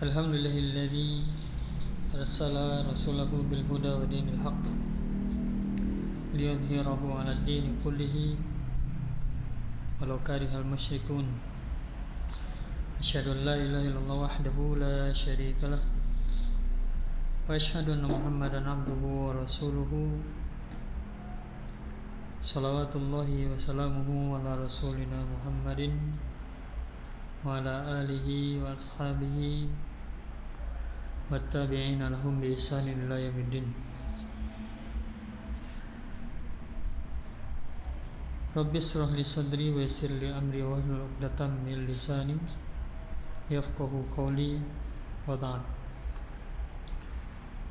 Alhamdulillahilladzi arsala rasulahu bil huda wa dinil haqq liyudhhirahu 'alad dini kullihi walau karihal musyrikun. Asyhadu an la ilaha illallah wahdahu la syarika lah wa asyhadu anna Muhammadan 'abduhu wa rasuluhu. Shalawatullahi wa salamuhu ala rasulina Muhammadin wa ala alihi wa ashabihi wa tabi'ina lahum bi ihsanin ila yaumiddin. Rabbi shrah li sadri wa yassir li amri wa hlul 'uqdatam min lisani yafqahu qawli wa ba'd.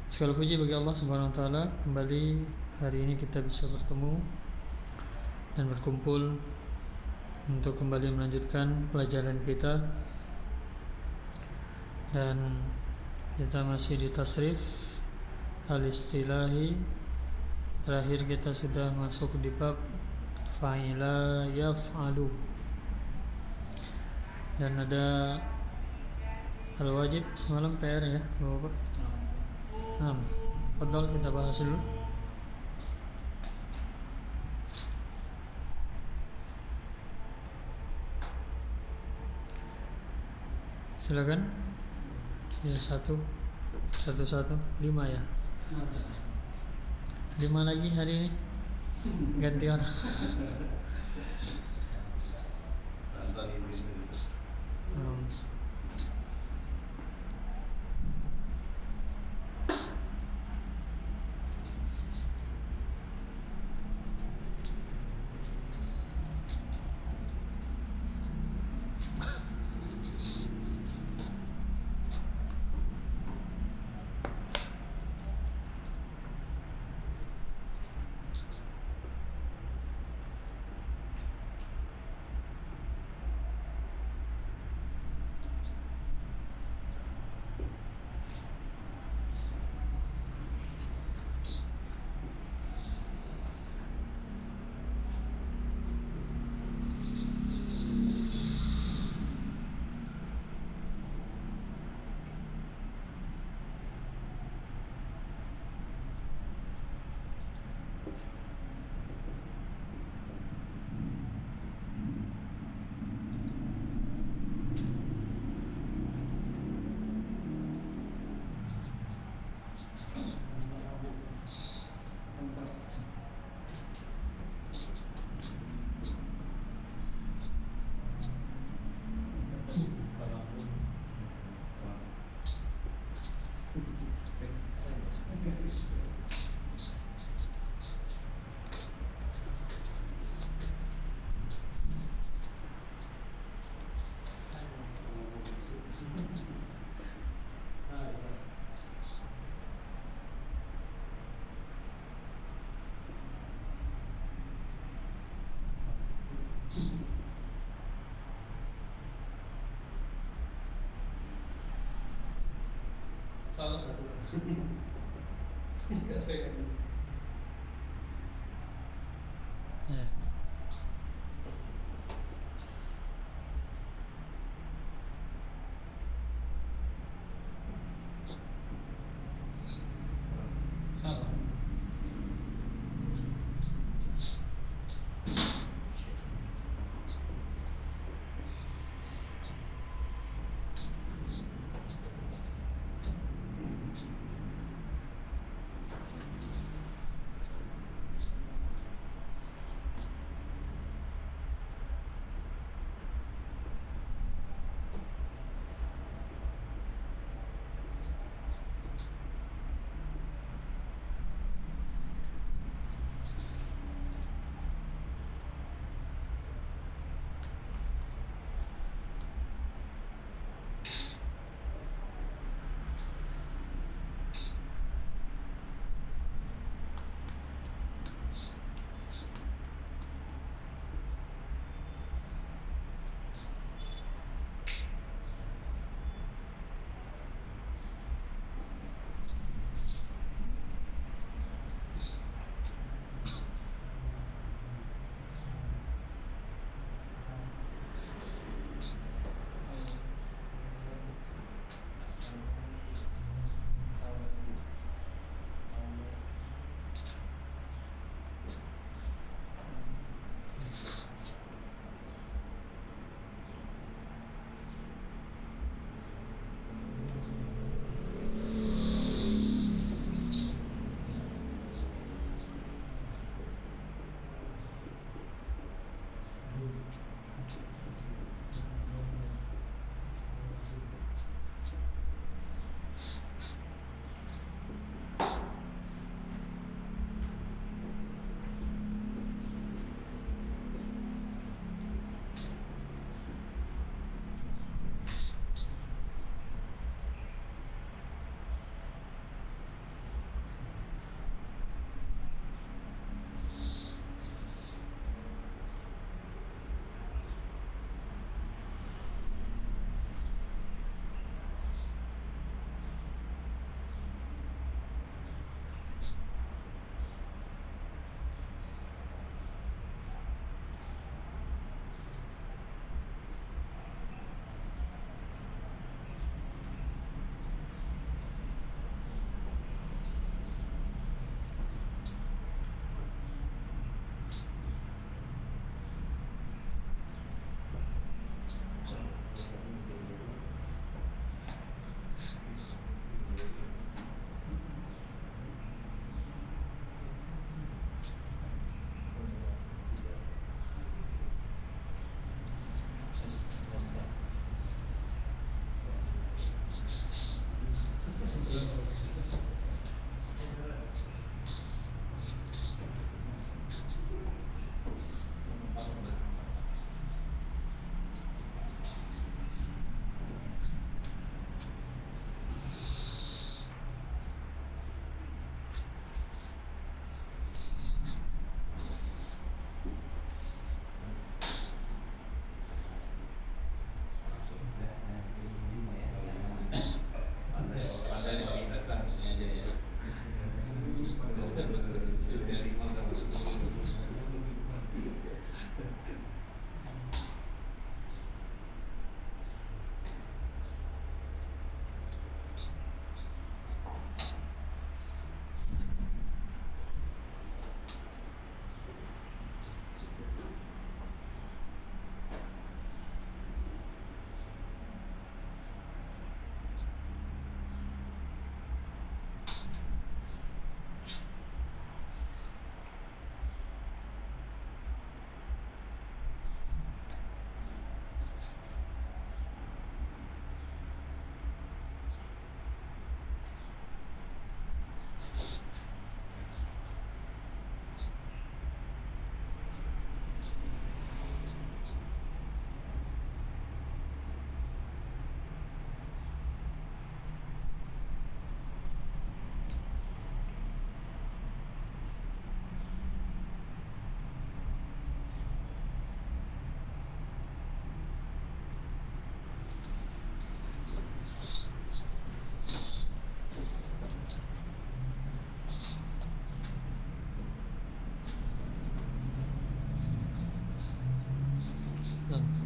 Segala puji bagi Allah Subhanahu wa taala, kembali hari ini kita bisa bertemu dan berkumpul untuk kembali melanjutkan pelajaran kita, dan kita masih di tasrif al-istilahi. Terakhir kita sudah masuk di bab fa'ila yaf'alu, dan ada al-wajib semalam PR ya Bapak. Nah, padahal kita bahas dulu. Silakan. Ya, satu 5 ya. 5 lagi hari ini. Ganti orang. Ya.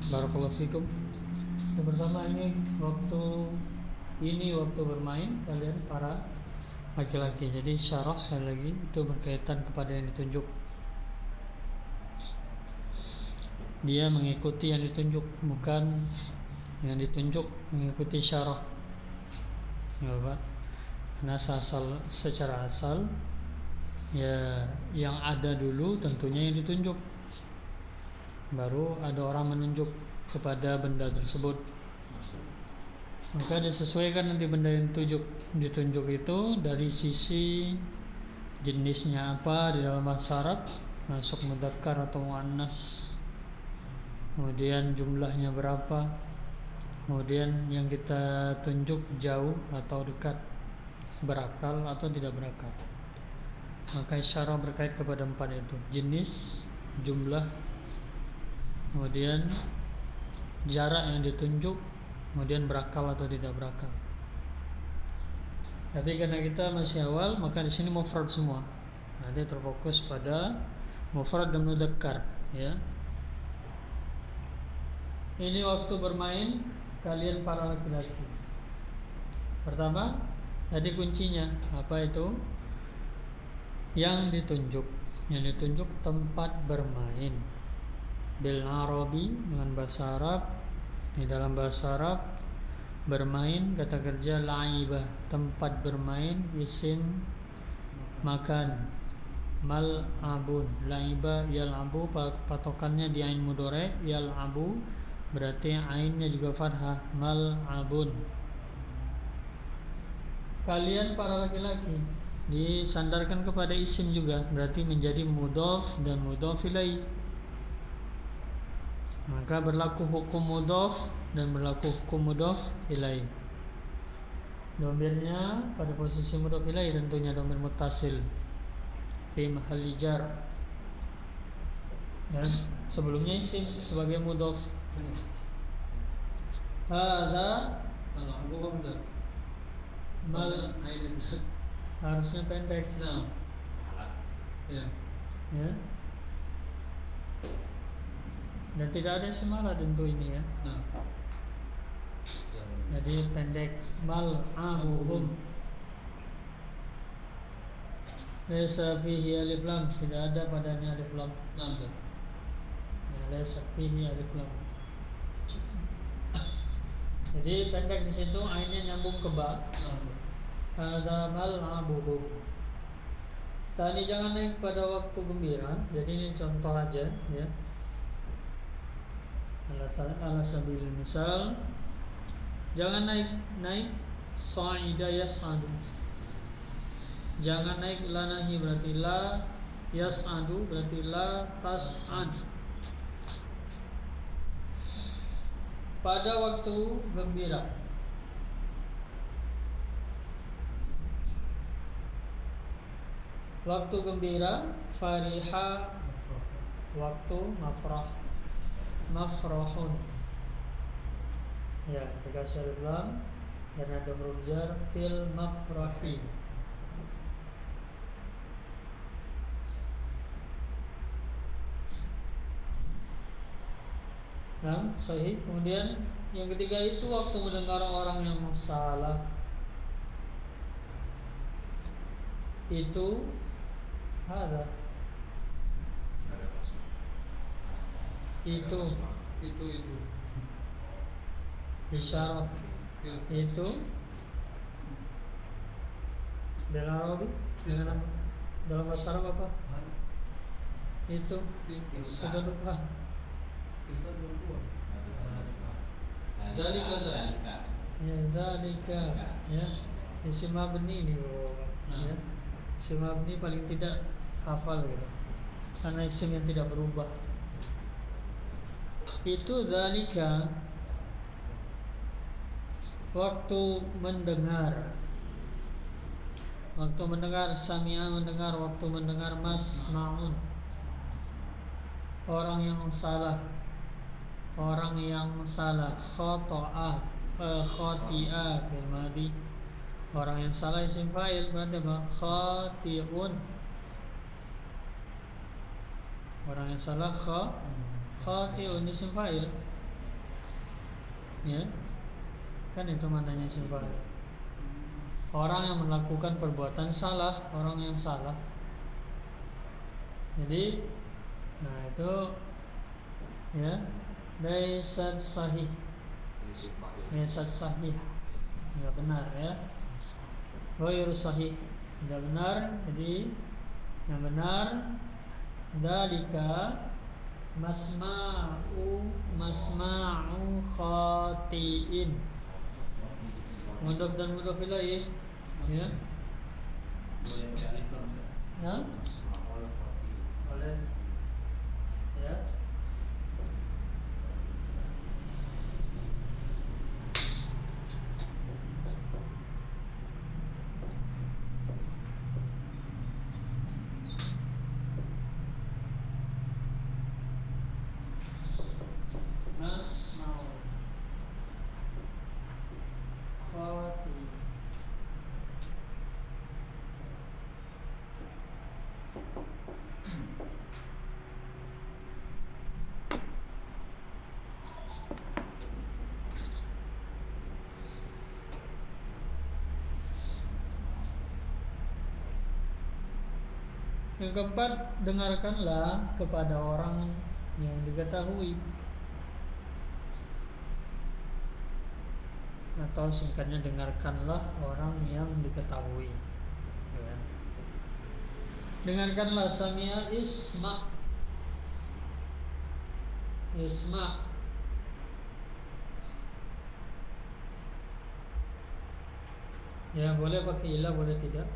Barakallahu fikum. Yang pertama ini waktu bermain kalian para laki-laki. Jadi syarah sekali lagi itu berkaitan kepada yang ditunjuk. Dia mengikuti yang ditunjuk, bukan yang ditunjuk mengikuti syarah. Ya, Pak. Karena secara asal ya yang ada dulu tentunya yang ditunjuk. Baru ada orang menunjuk kepada benda tersebut, maka disesuaikan nanti benda yang ditunjuk itu dari sisi jenisnya apa di dalam bahasa Arab, masuk mudzakkar atau muannas, kemudian jumlahnya berapa, kemudian yang kita tunjuk jauh atau dekat, berakal atau tidak berakal. Maka isyarah berkait kepada 4 itu: jenis, jumlah, kemudian jarak yang ditunjuk, kemudian berakal atau tidak berakal. Tapi karena kita masih awal, maka di sini mufrad semua. Nanti terfokus pada mufrad dan mudzakkar, ya. Ini waktu bermain kalian para laki-laki. Pertama, tadi kuncinya apa itu? Yang ditunjuk tempat bermain. Bil Arabi, dengan bahasa Arab. Di dalam bahasa Arab bermain kata kerja la'ibah, tempat bermain, isim makan. mal'abun. La'iba yal'abu patokannya di ain mudhari, yal'abu berarti ainnya juga fathah, mal'abun. Kalian para laki-laki, disandarkan kepada isim juga, berarti menjadi mudhaf dan mudhaf ilaih. Maka berlaku hukum mudhaf dan berlaku hukum mudhaf ilaih. Domirnya pada posisi mudhaf ilaih tentunya domir muttasil fi mahalli jar. Dan sebelumnya isim sebagai mudhaf. Hadza mal harusnya pendek. Ya. Dan tidak ada semalah tentu ini ya. Jadi pendek, mal'abuhum. Laisa fihi alif lam, tidak ada padanya alif lam. Ya, laisa fihi alif lam. Jadi pendek di situ ainnya nyambung ke ba. Hadza mal'abuhum. Tadi jangan naik pada waktu gembira. Jadi ini contoh aja ya. Ala sabilil misal, jangan naik sa'ida yas'adu. Jangan naik la nahi berarti la, yas'adu berarti la tas'ad. Pada waktu gembira. Waktu gembira, fariha, waktu mafrahun. Ya, dikasih alif lam dan ada huruf jar fil mafrahi. Nah, sahih. Kemudian yang ketiga itu waktu mendengar orang yang salah. Itu ada. Itu isyarat. Itu dalam Arabi, dalam bahasa Arab apa? Itu sudah lupa. Dzalika ya. Isim mabni ini ya. Isim mabni paling tidak hafal gitu. Karena isim yang tidak berubah. Itu dzalika waktu mendengar. Waktu mendengar, sami'a mendengar, waktu mendengar masma'un. Orang yang salah. Khata'a, khati'a fil madhi. Orang yang salah isim fa'il berarti apa? Khati'un. Orang yang salah khati'un isim fa'il. Ya. Kan itu maknanya isim fa'il. Orang yang melakukan perbuatan salah, orang yang salah. Jadi, nah itu ya, laisat sahih. Laisat sahih. Enggak benar ya. Ghairu sahih. Enggak benar. Jadi yang benar dzalika masma'u khati'in. Mudhaf dan mudhaf ilaih ya. Ya. Boleh. Ya. Masma'u khati. Yang keempat, dengarkanlah kepada orang yang diketahui. Atau singkatnya dengarkanlah orang yang diketahui. Ya. Dengarkanlah Samia isma. Isma. Ya, boleh pakai ilah, boleh tidak.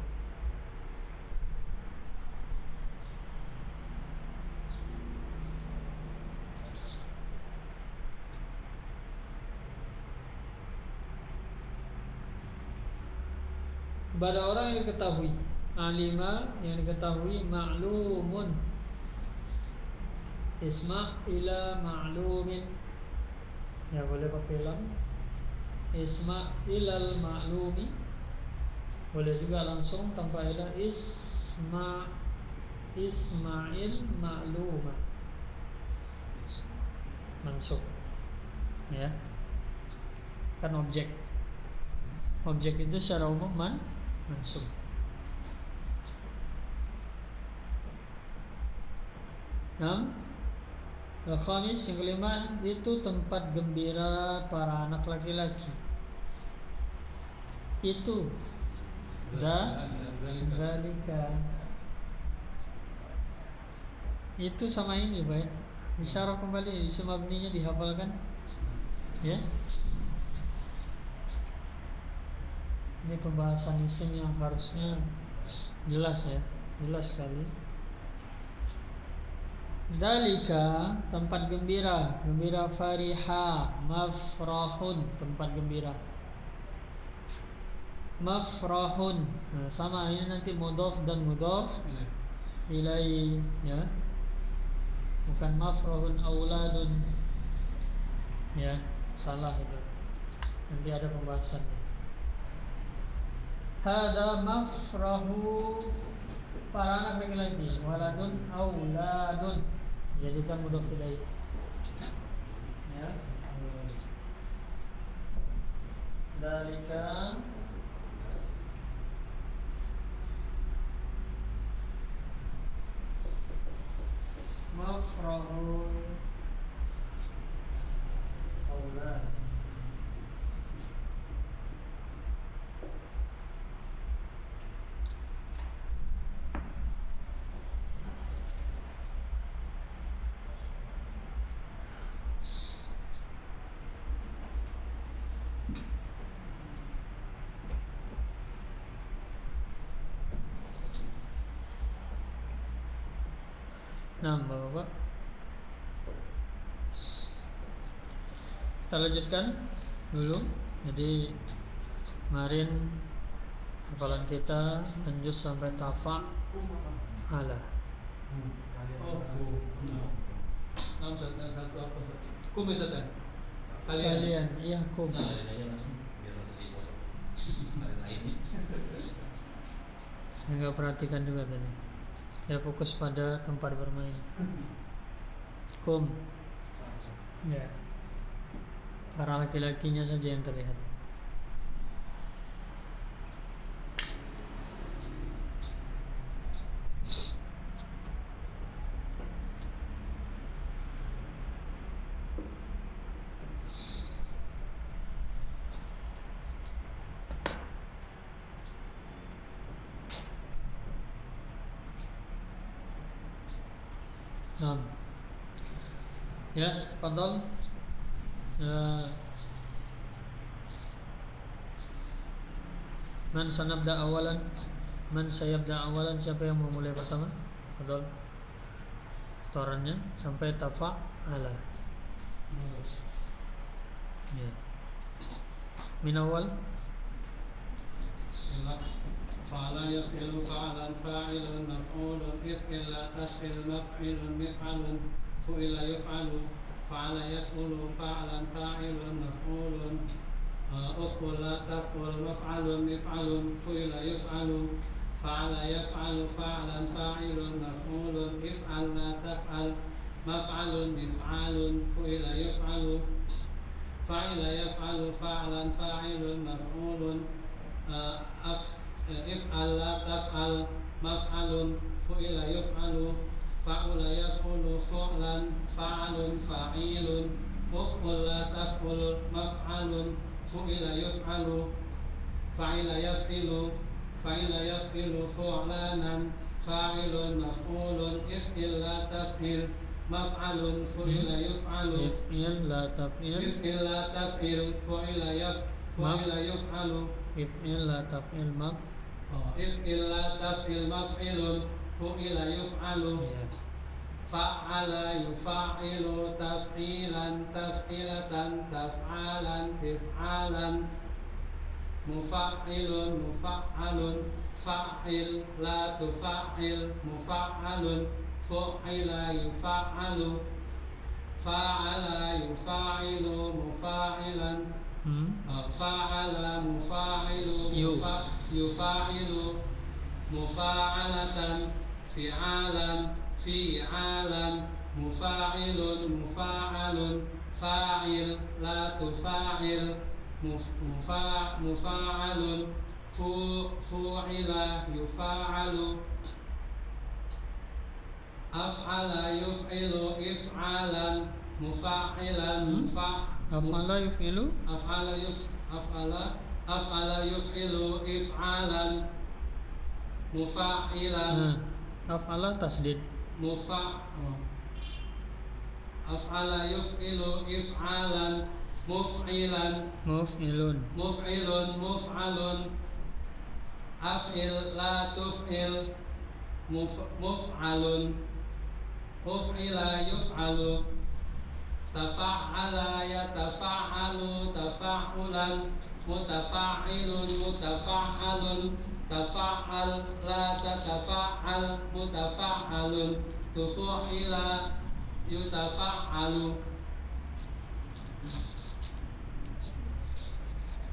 Pada orang yang diketahui, alima yang diketahui, ma'lumun. Isma ila ma'lumin. Ya, boleh pakai lam. Isma ilal ma'lumi. Boleh juga langsung tanpa ilah. Ismail ma'luma. Mansub. Ya. Kan objek. Objek itu secara umum mansub. Nah, khamis yang kelima itu tempat gembira para anak laki-laki. Itu dzalika. Itu sama ini, baik. Isyarah kembali, isim mabninya dihafalkan. Ya. Ini pembahasan isim yang harusnya jelas ya, jelas sekali. Dalika tempat gembira, gembira fariha, mafrahun tempat gembira. Mafrahun, nah, sama ini nanti mudhaf dan mudhaf ilaihi ya. Bukan mafrahun auladun. Ya, salah itu. Nanti ada pembahasannya. Hada mafrahu para anak laki-laki, waladun auladun. Jadikan mudhaf ilaihi. Ya. Dalika mafrahu aulad. Nah, Bapak, kita lanjutkan dulu. Jadi kemarin hafalan kita lanjut sampai tafa ala. Kalian, iya kum. Saya nggak perhatikan juga tadi. Ya, fokus pada tempat bermain. Kum. Ya. Para laki-lakinya saja yang terlihat. Nah, ya, fadhal. Man sanabda awalan, man sayabda awalan, siapa yang mau mulai pertama? Fadhal. Setorannya sampai tafa'ala. Ya. Min awal. Bismillah. Fa'ala yaf'ilu fa'alan fa'ilun maf'ulun if'ila tas'il maf'ilun mif'alun fu'ila yuf'alu fa'ala yas'ulu fa'alan fa'ilun maf'ulun usqul la taf'ul maf'alun mif'alun fu'ila yuf'alu fa'ala yaf'alu fa'alan fa'ilun maf'ulun if'al la taf'al maf'alun mif'alun fu'ila yuf'alu fa'ila yaf'alu fa'alan fa'ilun maf'ulun if'al la taf'al maf'alun fu'ila yuf'alu fa'ula yaf'ulu fu'lan fa'alun fa'ilun uf'ul la taf'ul maf'alun fu'ila yuf'alu fa'ila yaf'ilu fu'lanan fa'ilun maf'ulun if'il la taf'il maf'alun fu'ila yuf'alu if'il la taf'il if'il la taf'il fu'ila yuf'alu if'il la taf'il maf if'il la taf'il maf'ilun fu'ila yuf'alu ya. fa'ala yufa'ilu taf'ilan taf'ilatan taf'alan tif'alan mufa'ilun mufa'alun fa'il la tufa'il mufa'alun fu'ila yufa'alu fa'ala yufa'ilu mufa'ilan fa'ala mufa'ilu yufa'ilu mufa'alatan fi'alan fi'alan mufa'ilun mufa'alun fa'il la tufa'il mufa'alun fu'ila yufa'alu af'ala yuf'ilu if'alan mufa'ilan af'ala yuf'ilu af'ala yuf'ilu if'alan mufa'ilan af'ala tasdid af'ala yuf'ilu if'alan muf'ilan muf'ilun muf'alun af'il la tuf'il muf'alun uf'ila yuf'alu tafa'ala yatafa'alu tafa'ulan mutafa'ilun mutafa'alun tafa'al la tatafa'al mutafa'alun tufu'ila yutafa'alu.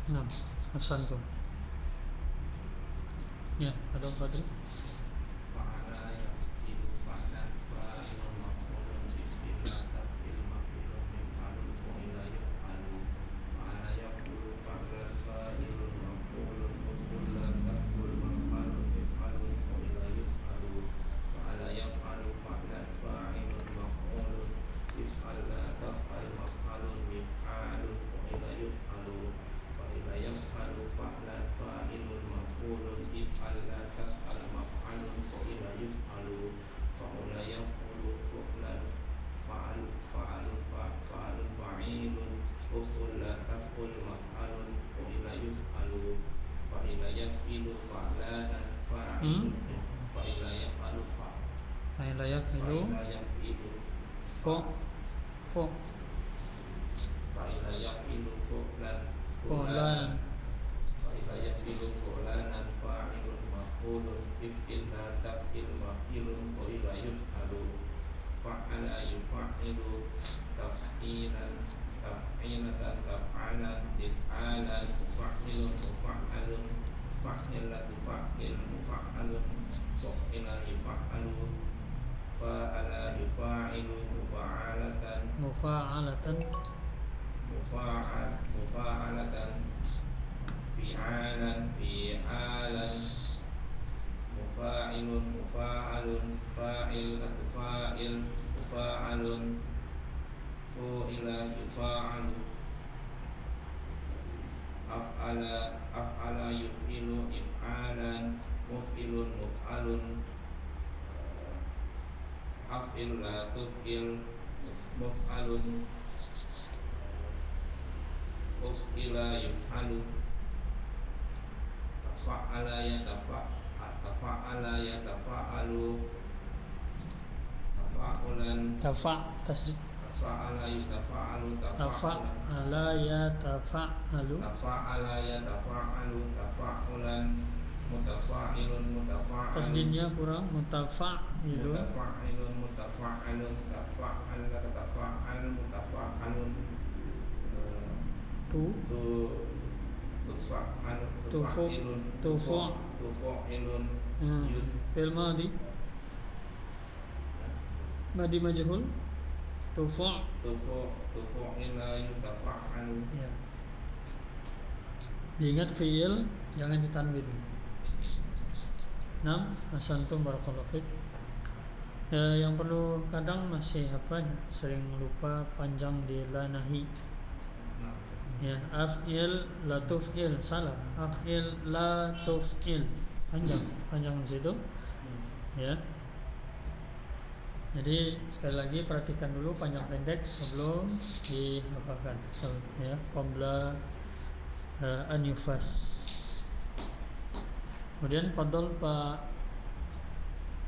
Nah, ahsantum. Ya, ada Fadli. Fa'ila yaf'ilu fo fa'ila yaf'ilu fu'lan fu'lan fa'ila yaf'ilu fu'lanan fa'ilun maf'ulun if'il la taf'il maf'ilun fa'ila yuf'alu fa'ala yuf'ilu taf'ilan taf'ilatan taf'alan tif'alan mufa'ilun mufa'alun fa'il la tufa'il mufa'alun fu'ila yufa'alu fa'ala yufa'ilu mufa'alatan mufa'alatan mufa'alatan fi'alan fi'alan mufa'ilun mufa'alun fa'il fa'il mufa'alun fu'ila yufa'alu af'ala yuf'ilu if'alan muf'ilun muf'alun af'il la tuf'il muf'alun uf'ila yuf'alu tafa'ala yatafa'alu tafa'ulan tasdid tafa'ala yatafa'alu tafa'ala yatafa'alu tafa'ulan mutafa'ilun mutafa'alun tasdidnya kurang mutafa'ilun mutafa'alun tafa'al mutafa'alun tufu'ilun fi'il madhi madhi majhul tufu'ila yutafa'alu. Ya. Diingat fi'il jangan ditanwin. 6. Ahsantum barakallahu fiik. Yang perlu kadang masih sering lupa panjang di la nahi. Ya, af'il la tuf'il salah. Af'il la tuf'il panjang di situ. ya. Jadi sekali lagi perhatikan dulu panjang pendek sebelum dihafalkan, ya. Qabla an yufas. Kemudian fadl Pak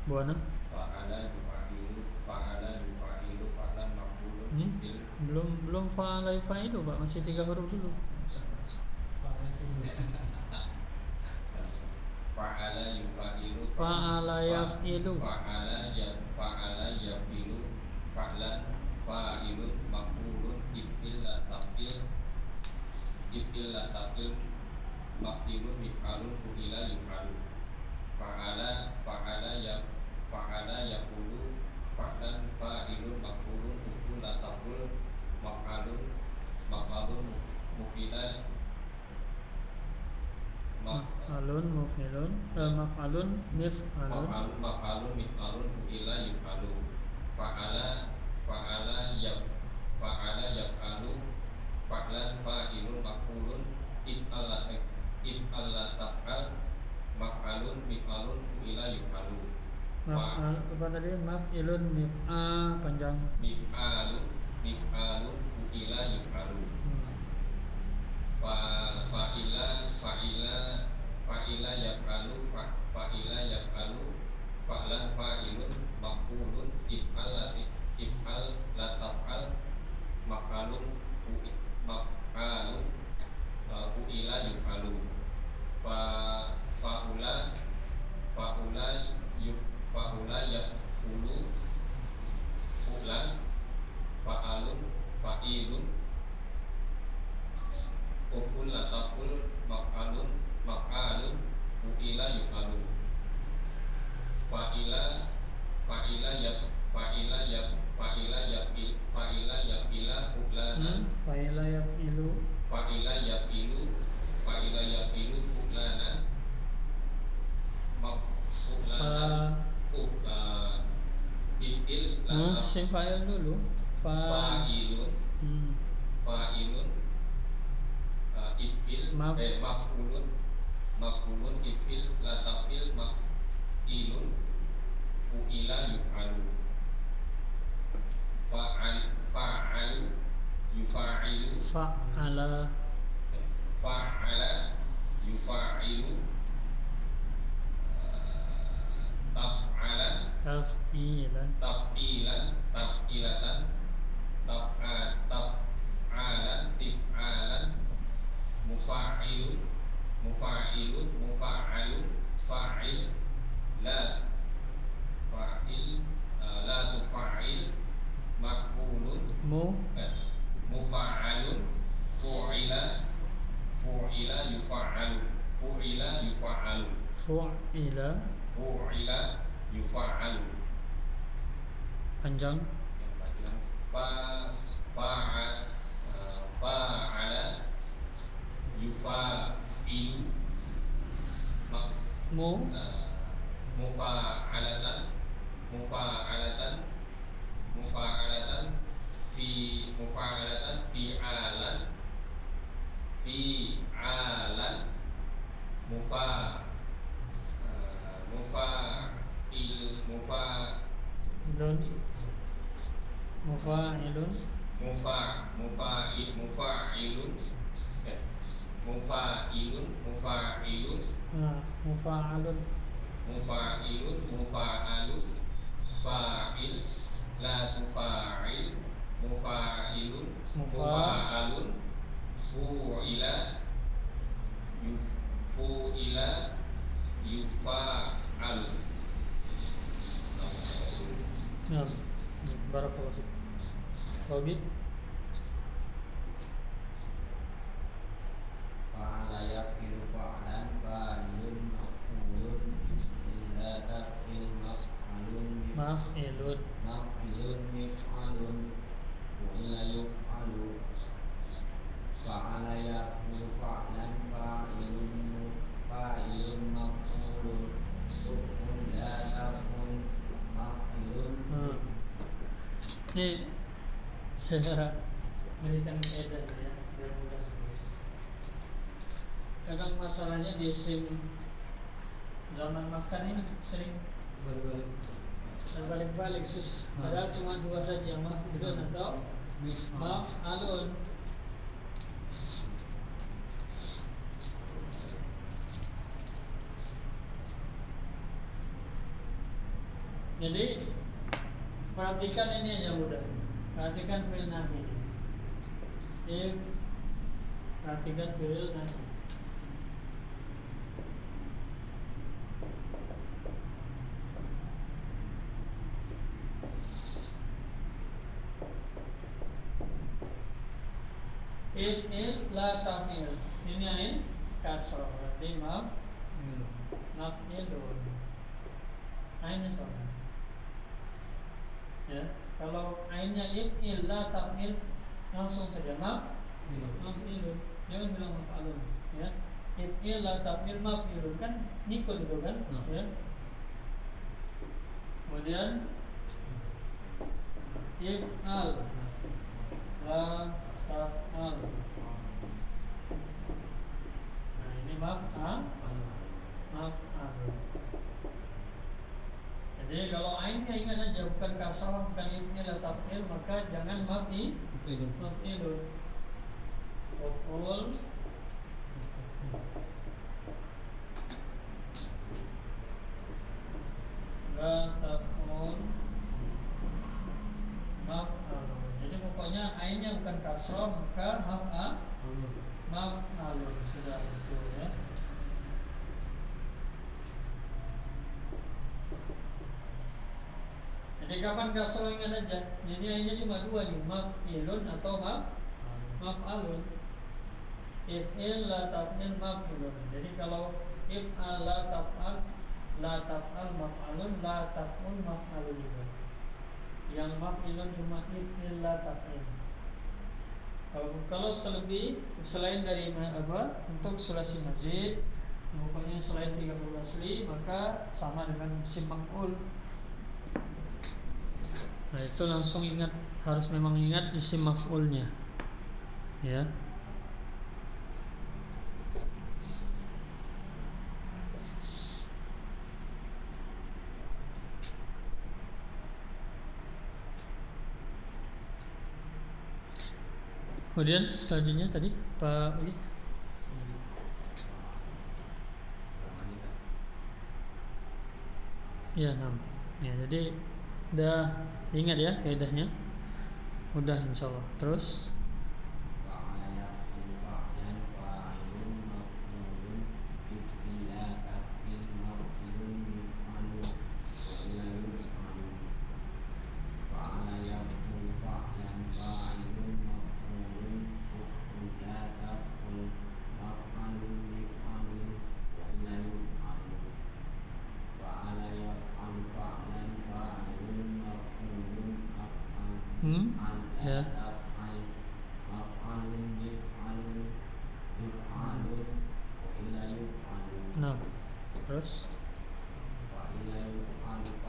Buana. Fa'ala yufa'ilu fa'lan maf'ulun Belum fa'ala yufa'ilu Pak, masih 3 huruf dulu. Fa'ala yufa'ilu Fa'ala yaf'ilu fa'ala yafilu fa'lan fa'ilun maf'ulun if'il la taqil maf'ilun mif'alun fu'ila yuf'alu fa'ala yaqulu fa'lan fa'ilun maf'ulun fu'ul la taqul maf'alun muf'ila Maf'alun muf'ilun maf'alun mif'alun maf'alun mif'alun fu'ila yuf'alu fa'ala yaf'alu fa'lan fa'ilun maf'ulun if'al la taf'al maf'alun mif'alun fu'ila yuf'alu maf'al apa tadi? Maf'ilun mif'a panjang. mif'alun fu'ila yuf'alu fa'ila yaf'alu fa'lan fa'ilun maf'ulun if'al la taf'al maf'alun fu'ila yuf'alu fa'ula yaf'ulu fu'lan fa'ilun uf'ul la taf'ul maf'alun fu'ila yuf'alu fa'ila yaf'ila fu'lana Fa'ila yaf'ilu fa'ila yafilu fu'lana if'il sim fa'il dulu. fa'ilun if'il Maf- maf'ulun if'il la taf'il maf'ilun fu'ila yuf'alu fa'alu yufa'ilu fa'ala yufa'ilu taf'alan taf'ilan taf'ilatan taf'alan tif'alan mufa'ilun mufa'alun fa'il la tufa'il maf'ulun mufa'alun fu'ila yufa'alu fu'ila yufa'alu panjang. fa'ala yufa'ilu mufa'alatan fi'alan Mufa'ilun mufa'alun mufa'alu fa'il la tufa'il mufa'ilun mufa'alun fu'ila yufa'alu. Nah, barakallahu fiik. Tauhid Fa'ala yafilu fa'lan fa'ilun maf'ulun illa taf'il maf'ilun mif'alun fu'ila yuf'alu fa'ala yafilu fa'lan fa'ilun maf'ulun uf'ul la taf'ul maf'ilun. Ini saya berikan edan ya, biar mudah. Kadang masalahnya di SIM zaman makan ini sering balik-balik. Terbalik-balik padahal cuma dua saja, maf'ilun atau maf'alun. Jadi perhatikan ini aja mudah. Perhatikan fi'il nafi. Perhatikan fi'il nafi. If la tafil. Ini ain kasroh. Berarti maf'ilun. Ainnya sama. Ya, kalau ainnya if la tafil langsung saja maf'ilun. Jangan bilang maf'alun. Ya, if la tafil maf'ilun kan ngikut itu kan. Ya. Kemudian if la tafal. Nah ini maf'alun. Jadi kalau ainnya ingat saja bukan kasrah, bukan if'il atau taf'il, maka jangan maf'ilun. Maf'ul la taf'ul maf'alun. Jadi pokoknya ainnya bukan kasrah, maka maf'alun. Sudah itu ya. Jadi kapan kasrah ingat saja. Jadi ainnya cuma dua nih, maf'ilun atau maf'alun. If'il la taf'il maf'ilun. Jadi kalau if'al la taf'al maf'alun, la taf'ul maf'alun juga. Yang maf'ilun cuma if'il la taf'il. Kalau selebih selain dari apa untuk sulasi mazid, pokoknya selain 30 asli maka sama dengan isim maf'ul. Nah itu langsung ingat, harus memang ingat isim maf'ulnya. Ya. Kemudian selanjutnya tadi Pak Uli. Ya, 6. Ya, jadi udah ingat ya kaidahnya. Udah insyaallah. Terus ya. Nah, terus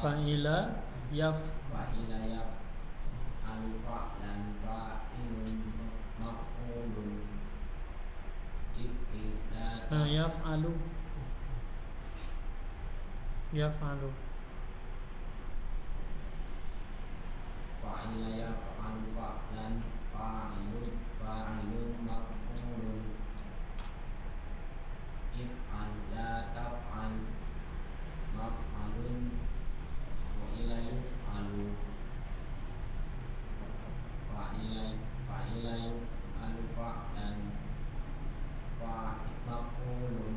fa'ila yaf yaf'alu fa'ila yaf'alu fa'lan fa'ilun maf'ulun if'al la taf'al maf'alun wa ila yuf'alu fa'ila yuf'alu fa'lan maf'ulun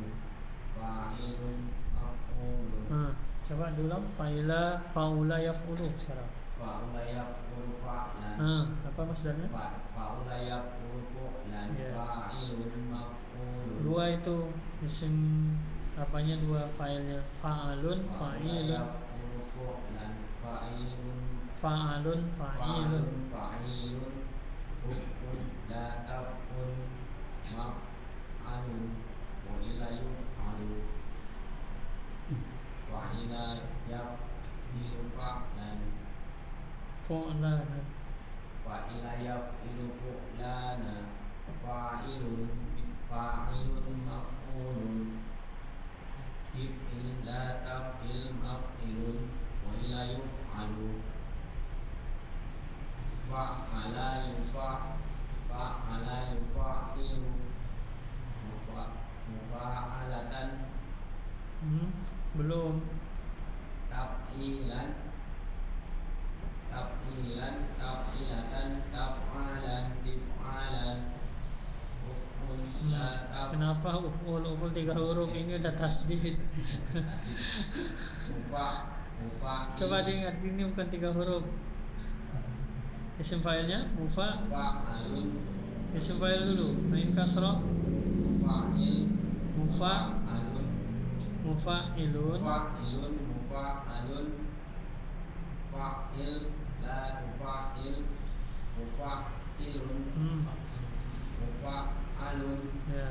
fa'ilun maf'ulun. Coba diulang. Fa'ula yaf'ulu sekarang. Fa'ula yaf'ulu fa'lan. Apa masdarnya? Fa'ula yaf'ulu fa'lan fa'ilun maf'ulun. Dua itu isim apanya, dua fa'ilnya. Fa'alun, fa'ilun. Fa'alun, fa'ilun. Hukun la taf'ul maf'alun wa ila yuf'alu fa'ila yaf'ilu fa'lan Fu'lana. fa'ila yaf'ilu fu'lana fa'ilun maf'ulun if'il la taf'il maf'ilun wa ila yuf'alu fa'ala yufa'ilu mufa'alatan Belum. taf'ilatan taf'ilatan taf'alan tif'alan uf'ul la Kenapa uful 3 huruf ini udah tasdid? mufa Coba diingat, ini bukan 3 huruf. Isim fa'ilnya mufa. mufa'alun Isim fa'il dulu. Ain kasrah. mufa'il Mufa. mufa'alun Mufa'ilun. mufa'alun fa'il la tufa'il mufa'ilun mufa'alun Ya.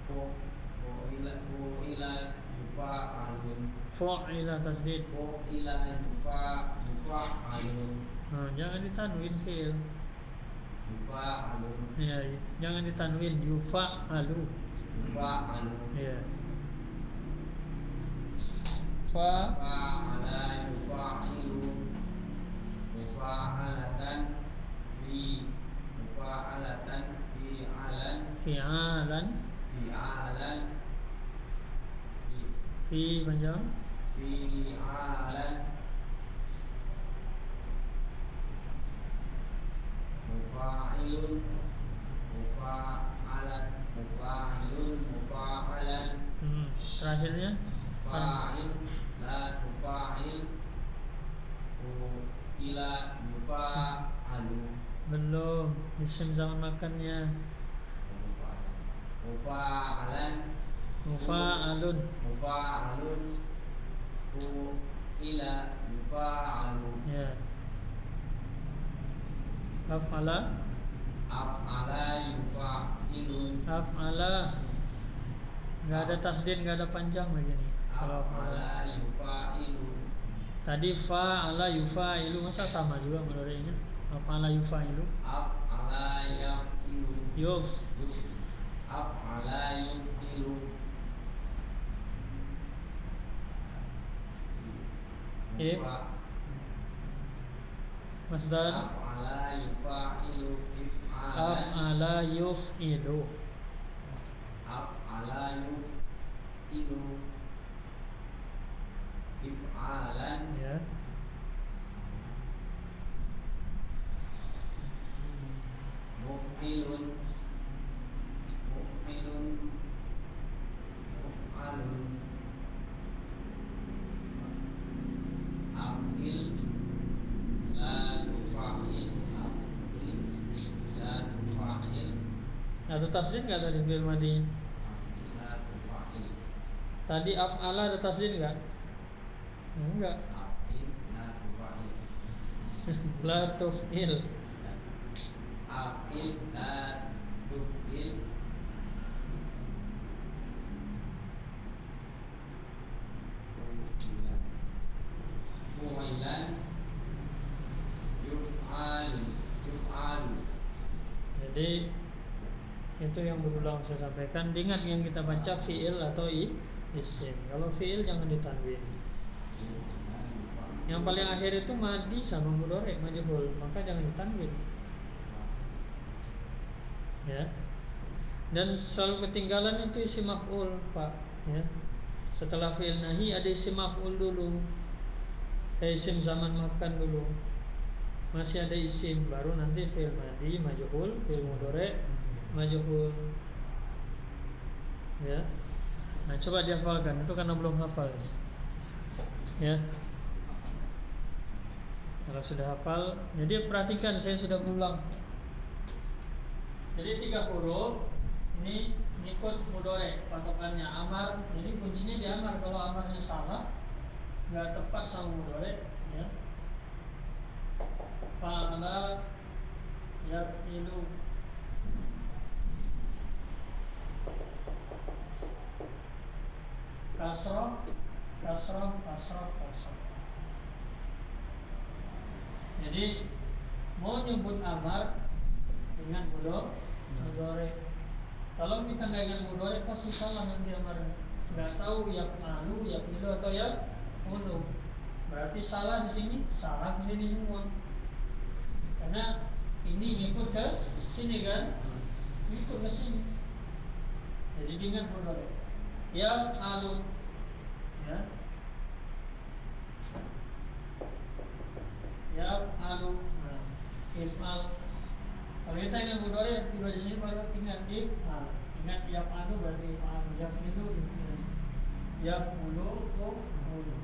fu'ila yufa'alun Fa'ila tasdid. fu'ila yufa'alun Jangan ditanwin fi'il. yufa'alun Ya, jangan ditanwin yufa'alu. yufa'alun Ya. Fa fa'ala yufa'ilu mufa'alatan fi'alan. Fi panjang. fi'alan mufa'ilun mufa'alan Terakhirnya fa'il la tufa'il ila yufa'alu belum. Isim zaman makannya mufa'alan mufa'alun. ila yufa'alu Ya. Af'ala. af'ala yufa'ilun Af'ala. Nggak ada tasdid, nggak ada panjang begini. Kalau af'ala yufa'ilu tadi fa'ala yufa'ilu, masa sama juga mudhari'nya? Af'ala yufa'ilu. af'ala yafilu Yuf. af'ala yufilu If. Masdar. af'ala yufa'ilu if'alan Af'ala yuf'ilu. af'ala yufilu if'alan Ya. muf'ilun muf'alun af'il la tufa'il af'il la tufa'il Ada tasdid nggak tadi fi'il madi? la tufa'il Tadi af'ala ada tasdid nggak? Enggak. af'il la tufa'il La tuf'il. af'il la tuf'il fu'ilan yuf'alu Jadi itu yang berulang saya sampaikan. Ingat yang kita baca fi'il atau isim. Kalau fi'il jangan ditanwin. Yang paling akhir itu madi sama mudhari' majhul, maka jangan ditanwin. Ya. Dan selalu ketinggalan itu isim maf'ul, Pak, ya. Setelah fi'il nahi ada isim maf'ul dulu. Isim zaman makan dulu. Masih ada isim, baru nanti fi'il madi majhul, fi'il mudhari' majhul. Ya. Nah, coba dihafalkan, itu karena belum hafal. Ya. Kalau sudah hafal, jadi perhatikan saya sudah berulang. Jadi 3 huruf ini ngikut mudhari' patokannya amar. Jadi kuncinya di amar. Kalau amarnya salah, nggak tepat sama mudhari', ya. Fa'ala yaf'ilu. Kasrah. Jadi mau nyebut amar ingat mudhari'. Kalau kita nggak ingat mudhari' pasti salah nanti amarnya. nggak tahu yaf'alu, yaf'ilu atau yaf'ulu. Berarti salah di sini, salah di sini semua. Karena ini ngikut ke sini kan, ngikut ke sini. Jadi ingat mudhari. Yaf'alu, ya. Yaf'alu, nah, if'al. Kalau kita ingat mudhari tiba di sini baru ingat if'al. Ingat yaf'alu berarti if'al, yaf'ilu if'al, yaf'ulu uf'ulu.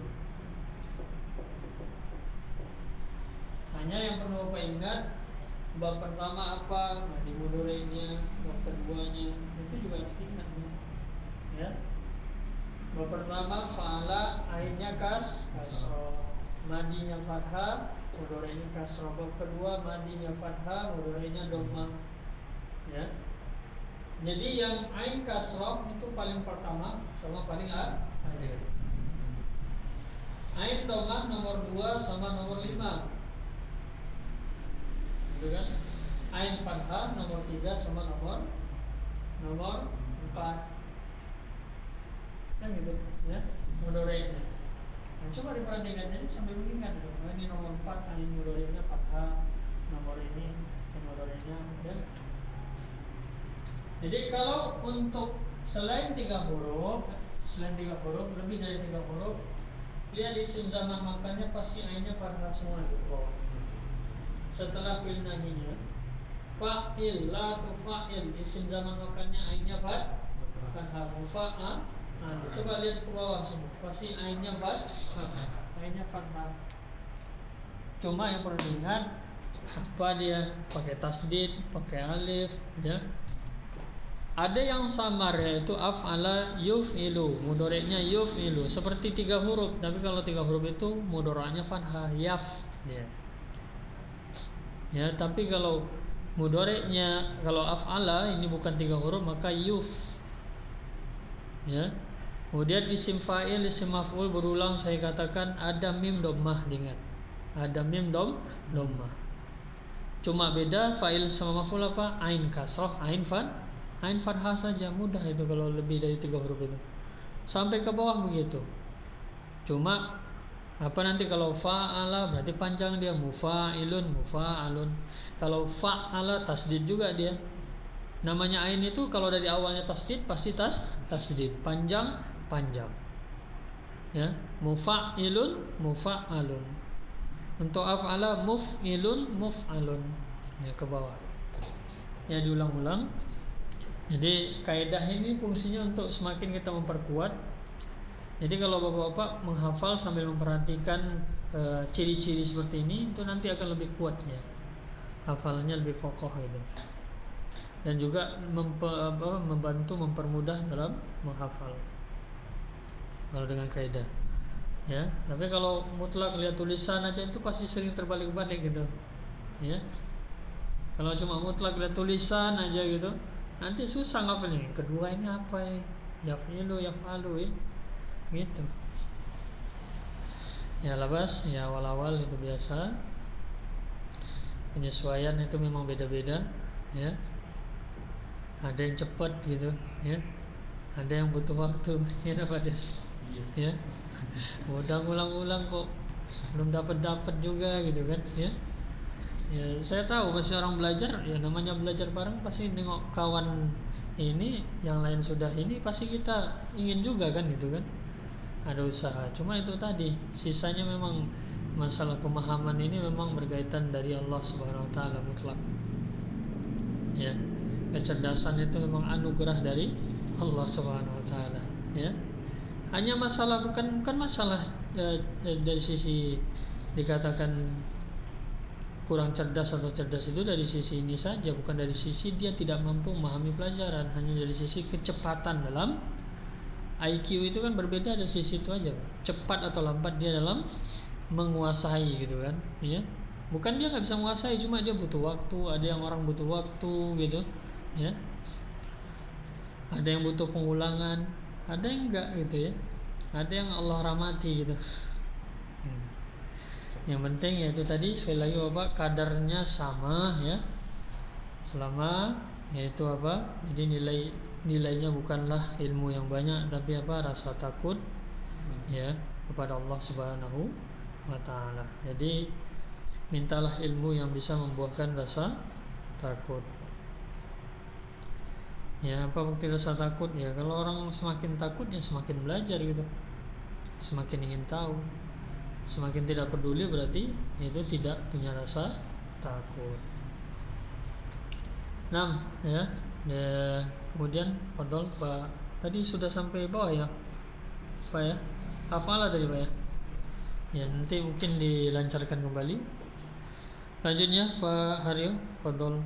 Hanya yang perlu Bapak ingat, bab pertama apa, nah, di mudhari'nya, bab keduanya itu juga harus ingat, ya. Bab pertama fa'ala, ainnya kasroh, madinya fathah, mudhari'nya kasroh. Bab kedua madinya fathah, mudhari'nya dhammah, ya. Jadi yang ain kasroh itu paling pertama sama paling akhir. Ain dhammah nomor 2 sama nomor 5. Gitu kan? Ain fathah nomor 3 sama nomor 4. Kan gitu, ya. Mudhari'nya. Nah, coba diperhatikan jadi sambil mengingat. Nah, ini nomor 4, ain mudhari'nya fathah, nomor ini mudhari'nya, ya. Jadi kalau untuk selain 3 huruf, lebih dari 3 huruf, lihat isim zaman makannya pasti ainnya fathah semua di bawah. Setelah fi'il nahinya, fa'il, la tufa'il, isim zaman makannya ainnya fathah, mufa'al. Coba lihat ke bawah semua, pasti ainnya fathah. Cuma yang perlu diingat, apa dia pakai tasdid, pakai alif, ya. Ada yang samar yaitu af'ala yuf'ilu, mudhari'nya yuf'ilu seperti 3 huruf, tapi kalau 3 huruf itu mudhari'nya fathah, yaf, ya. Ya, tapi kalau mudhari'nya, kalau af'ala ini bukan 3 huruf maka yuf, ya. Kemudian isim fa'il, isim maf'ul berulang saya katakan ada mim dhammah, diingat. Ada mim dhammah. Cuma beda fa'il sama maf'ul apa? Ain kasrah, ain fathah saja, mudah itu kalau lebih dari 3 huruf itu. Sampai ke bawah begitu. Cuma apa nanti kalau fa'ala berarti panjang dia, mufa'ilun, mufa'alun. Kalau fa'ala tasdid juga dia. Namanya ain itu kalau dari awalnya tasdid pasti tasdid, panjang. Ya, mufa'ilun, mufa'alun. Untuk af'ala muf'ilun, muf'alun. Ya, ke bawah. Ya, diulang-ulang. Jadi kaidah ini fungsinya untuk semakin kita memperkuat. Jadi kalau bapak-bapak menghafal sambil memperhatikan ciri-ciri seperti ini, itu nanti akan lebih kuat, ya. Hafalannya lebih kokoh gitu. Dan juga membantu mempermudah dalam menghafal kalau dengan kaidah, ya. Tapi kalau mutlak lihat tulisan aja itu pasti sering terbalik-balik gitu, ya. Kalau cuma mutlak lihat tulisan aja gitu, nanti susah ngafalnya. Kedua ini apa ya? Yaf'ilu, yaf'alu, gitu. Ya labas, ya awal-awal itu biasa. Penyesuaian itu memang beda-beda, ya. Ada yang cepat gitu, ya. Ada yang butuh waktu, ya Pak Des. Ya. Udah ngulang-ulang kok belum dapat juga gitu kan, ya. Ya, saya tahu masih orang belajar, ya namanya belajar bareng pasti nengok kawan ini yang lain sudah ini pasti kita ingin juga kan gitu kan. Ada usaha. Cuma itu tadi, sisanya memang masalah pemahaman ini memang berkaitan dari Allah Subhanahu wa taala mutlak. Ya. Kecerdasan itu memang anugerah dari Allah Subhanahu wa taala, ya. Hanya masalah bukan masalah dari sisi dikatakan kurang cerdas atau cerdas itu dari sisi ini saja, bukan dari sisi dia tidak mampu memahami pelajaran, hanya dari sisi kecepatan dalam IQ itu kan berbeda dari sisi itu aja, cepat atau lambat dia dalam menguasai gitu kan, ya. Bukan dia nggak bisa menguasai, cuma dia butuh waktu. Ada yang orang butuh waktu gitu, ya. Ada yang butuh pengulangan, ada yang enggak gitu, ya. Ada yang Allah rahmati gitu. Yang penting yaitu tadi sekali lagi Bapak, kadarnya sama, ya. Selama yaitu apa? Jadi nilai nilainya bukanlah ilmu yang banyak, tapi apa? Rasa takut ya kepada Allah Subhanahu wa taala. Jadi mintalah ilmu yang bisa membuahkan rasa takut. Ya, apa bukti rasa takut? Ya, kalau orang semakin takut ya semakin belajar gitu. Semakin ingin tahu. Semakin tidak peduli berarti itu tidak punya rasa takut. 6 ya. Kemudian fadhol Pak. Tadi sudah sampai bawah ya. Pak ya. Hafalah tadi Pak ya. Ya, nanti mungkin dilancarkan kembali. Lanjutnya Pak Haryo, fadhol.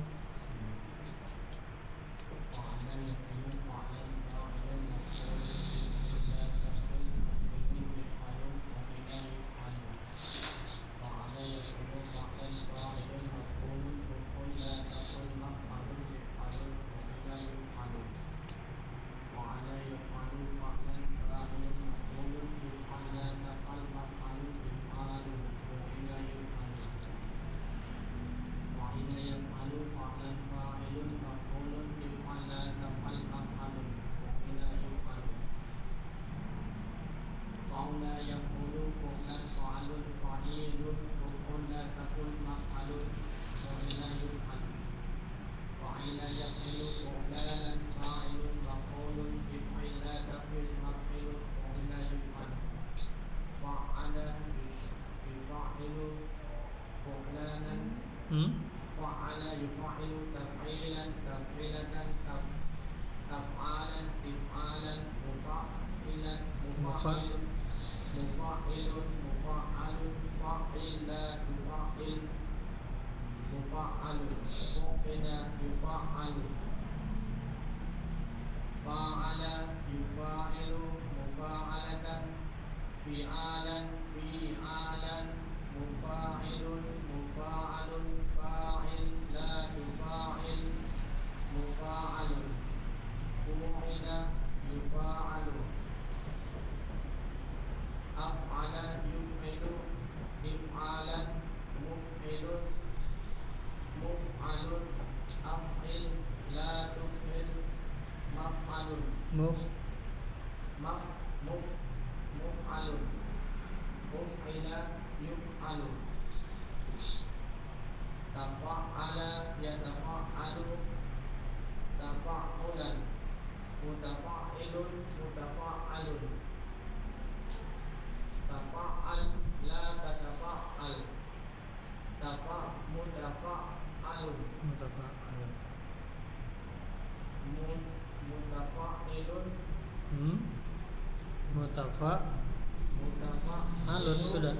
Alun sudah.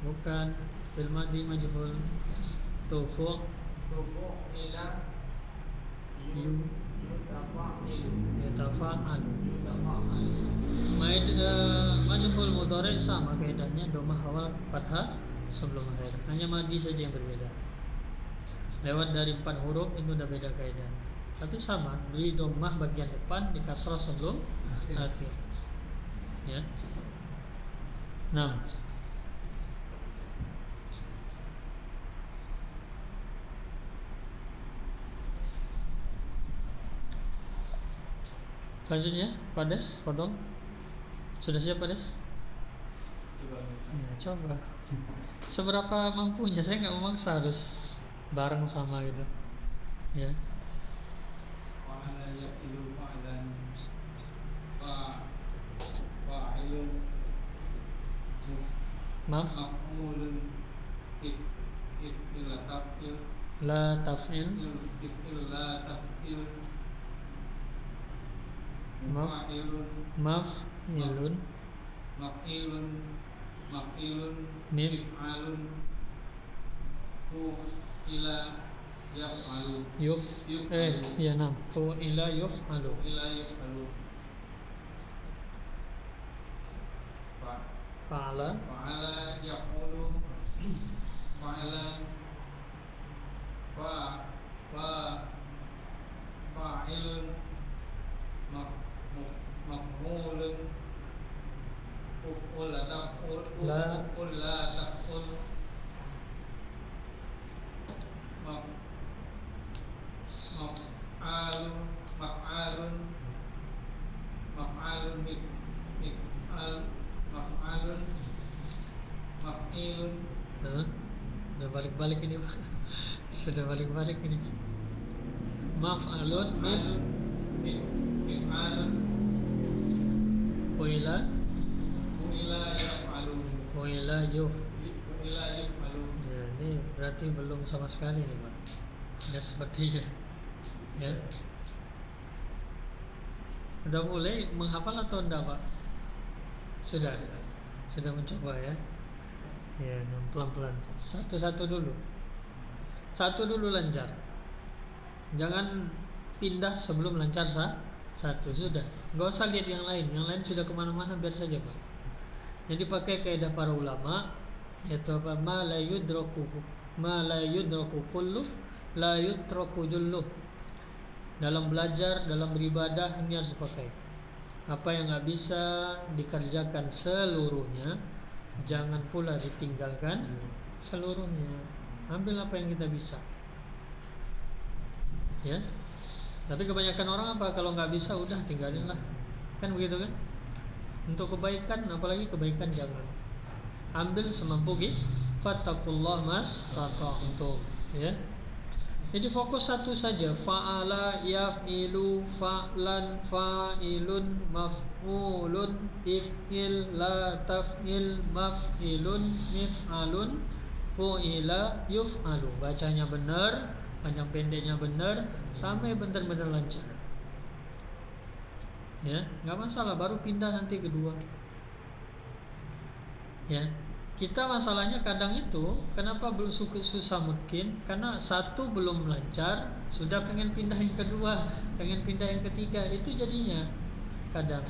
Bukan. Fil madhi majhul. Tufu ila yatafa'al. Majhul mudhari sama kaidahnya, dhammah awal fathah sebelum akhir. Hanya madhi saja yang berbeda. Lewat dari 4 huruf itu udah beda kaidah. Tapi sama, di dhammah bagian depan, di kasrah sebelum akhir. Ya. 6. Selanjutnya, Pades, fadhol. Sudah siap Pades? Ya, coba. Seberapa mampunya, saya nggak memaksa harus bareng sama gitu. Ya. Maaf. La taf'il. Maf'ilun. Mif'alun. Ya nam. Ila yuf'alu. Fa'ala yaqulu fa'alan fa'ilun maf'ulun uf'ul la taf'ul maf'alun Sudah balik-balik ini. Maf'alun mif'alun fu'ila fu'ila yaf'alu fu'ila yuf'alu. ya, ini berarti belum sama sekali nih Pak. Ya sepertinya ya. Udah mulai menghafal atau enggak Pak? Sudah mencoba ya. Ya, pelan-pelan. Satu-satu dulu. Satu dulu lancar. Jangan pindah sebelum lancar satu. Sudah. Nggak usah lihat yang lain. Yang lain sudah kemana-mana, biar saja Pak. Jadi pakai kaidah para ulama, yaitu apa? Ma la yudraku kullu la yutraku jullu. Dalam belajar, dalam beribadah ini harus dipakai. Apa yang nggak bisa dikerjakan seluruhnya, jangan pula ditinggalkan seluruhnya. Ambil apa yang kita bisa. Ya. Tapi kebanyakan orang apa? Kalau nggak bisa udah tinggalin lah. Kan begitu kan? Untuk kebaikan, apalagi kebaikan jangan. Ambil semampu kita. Fattakullah mas tata'tum. Ya. Jadi fokus satu saja. Fa'ala yaf'ilu fa'lan fa'ilun maf'ulun if'il la taf'il maf'ilun mif'alun fu'ila yuf'alu. Bacanya benar, panjang pendeknya benar, sampai benar-benar lancar. Ya, nggak masalah. Baru pindah nanti kedua. Ya. Kita masalahnya kadang itu kenapa belum susah mungkin, karena satu belum lancar sudah pengen pindah yang kedua, pengen pindah yang ketiga, itu jadinya kadang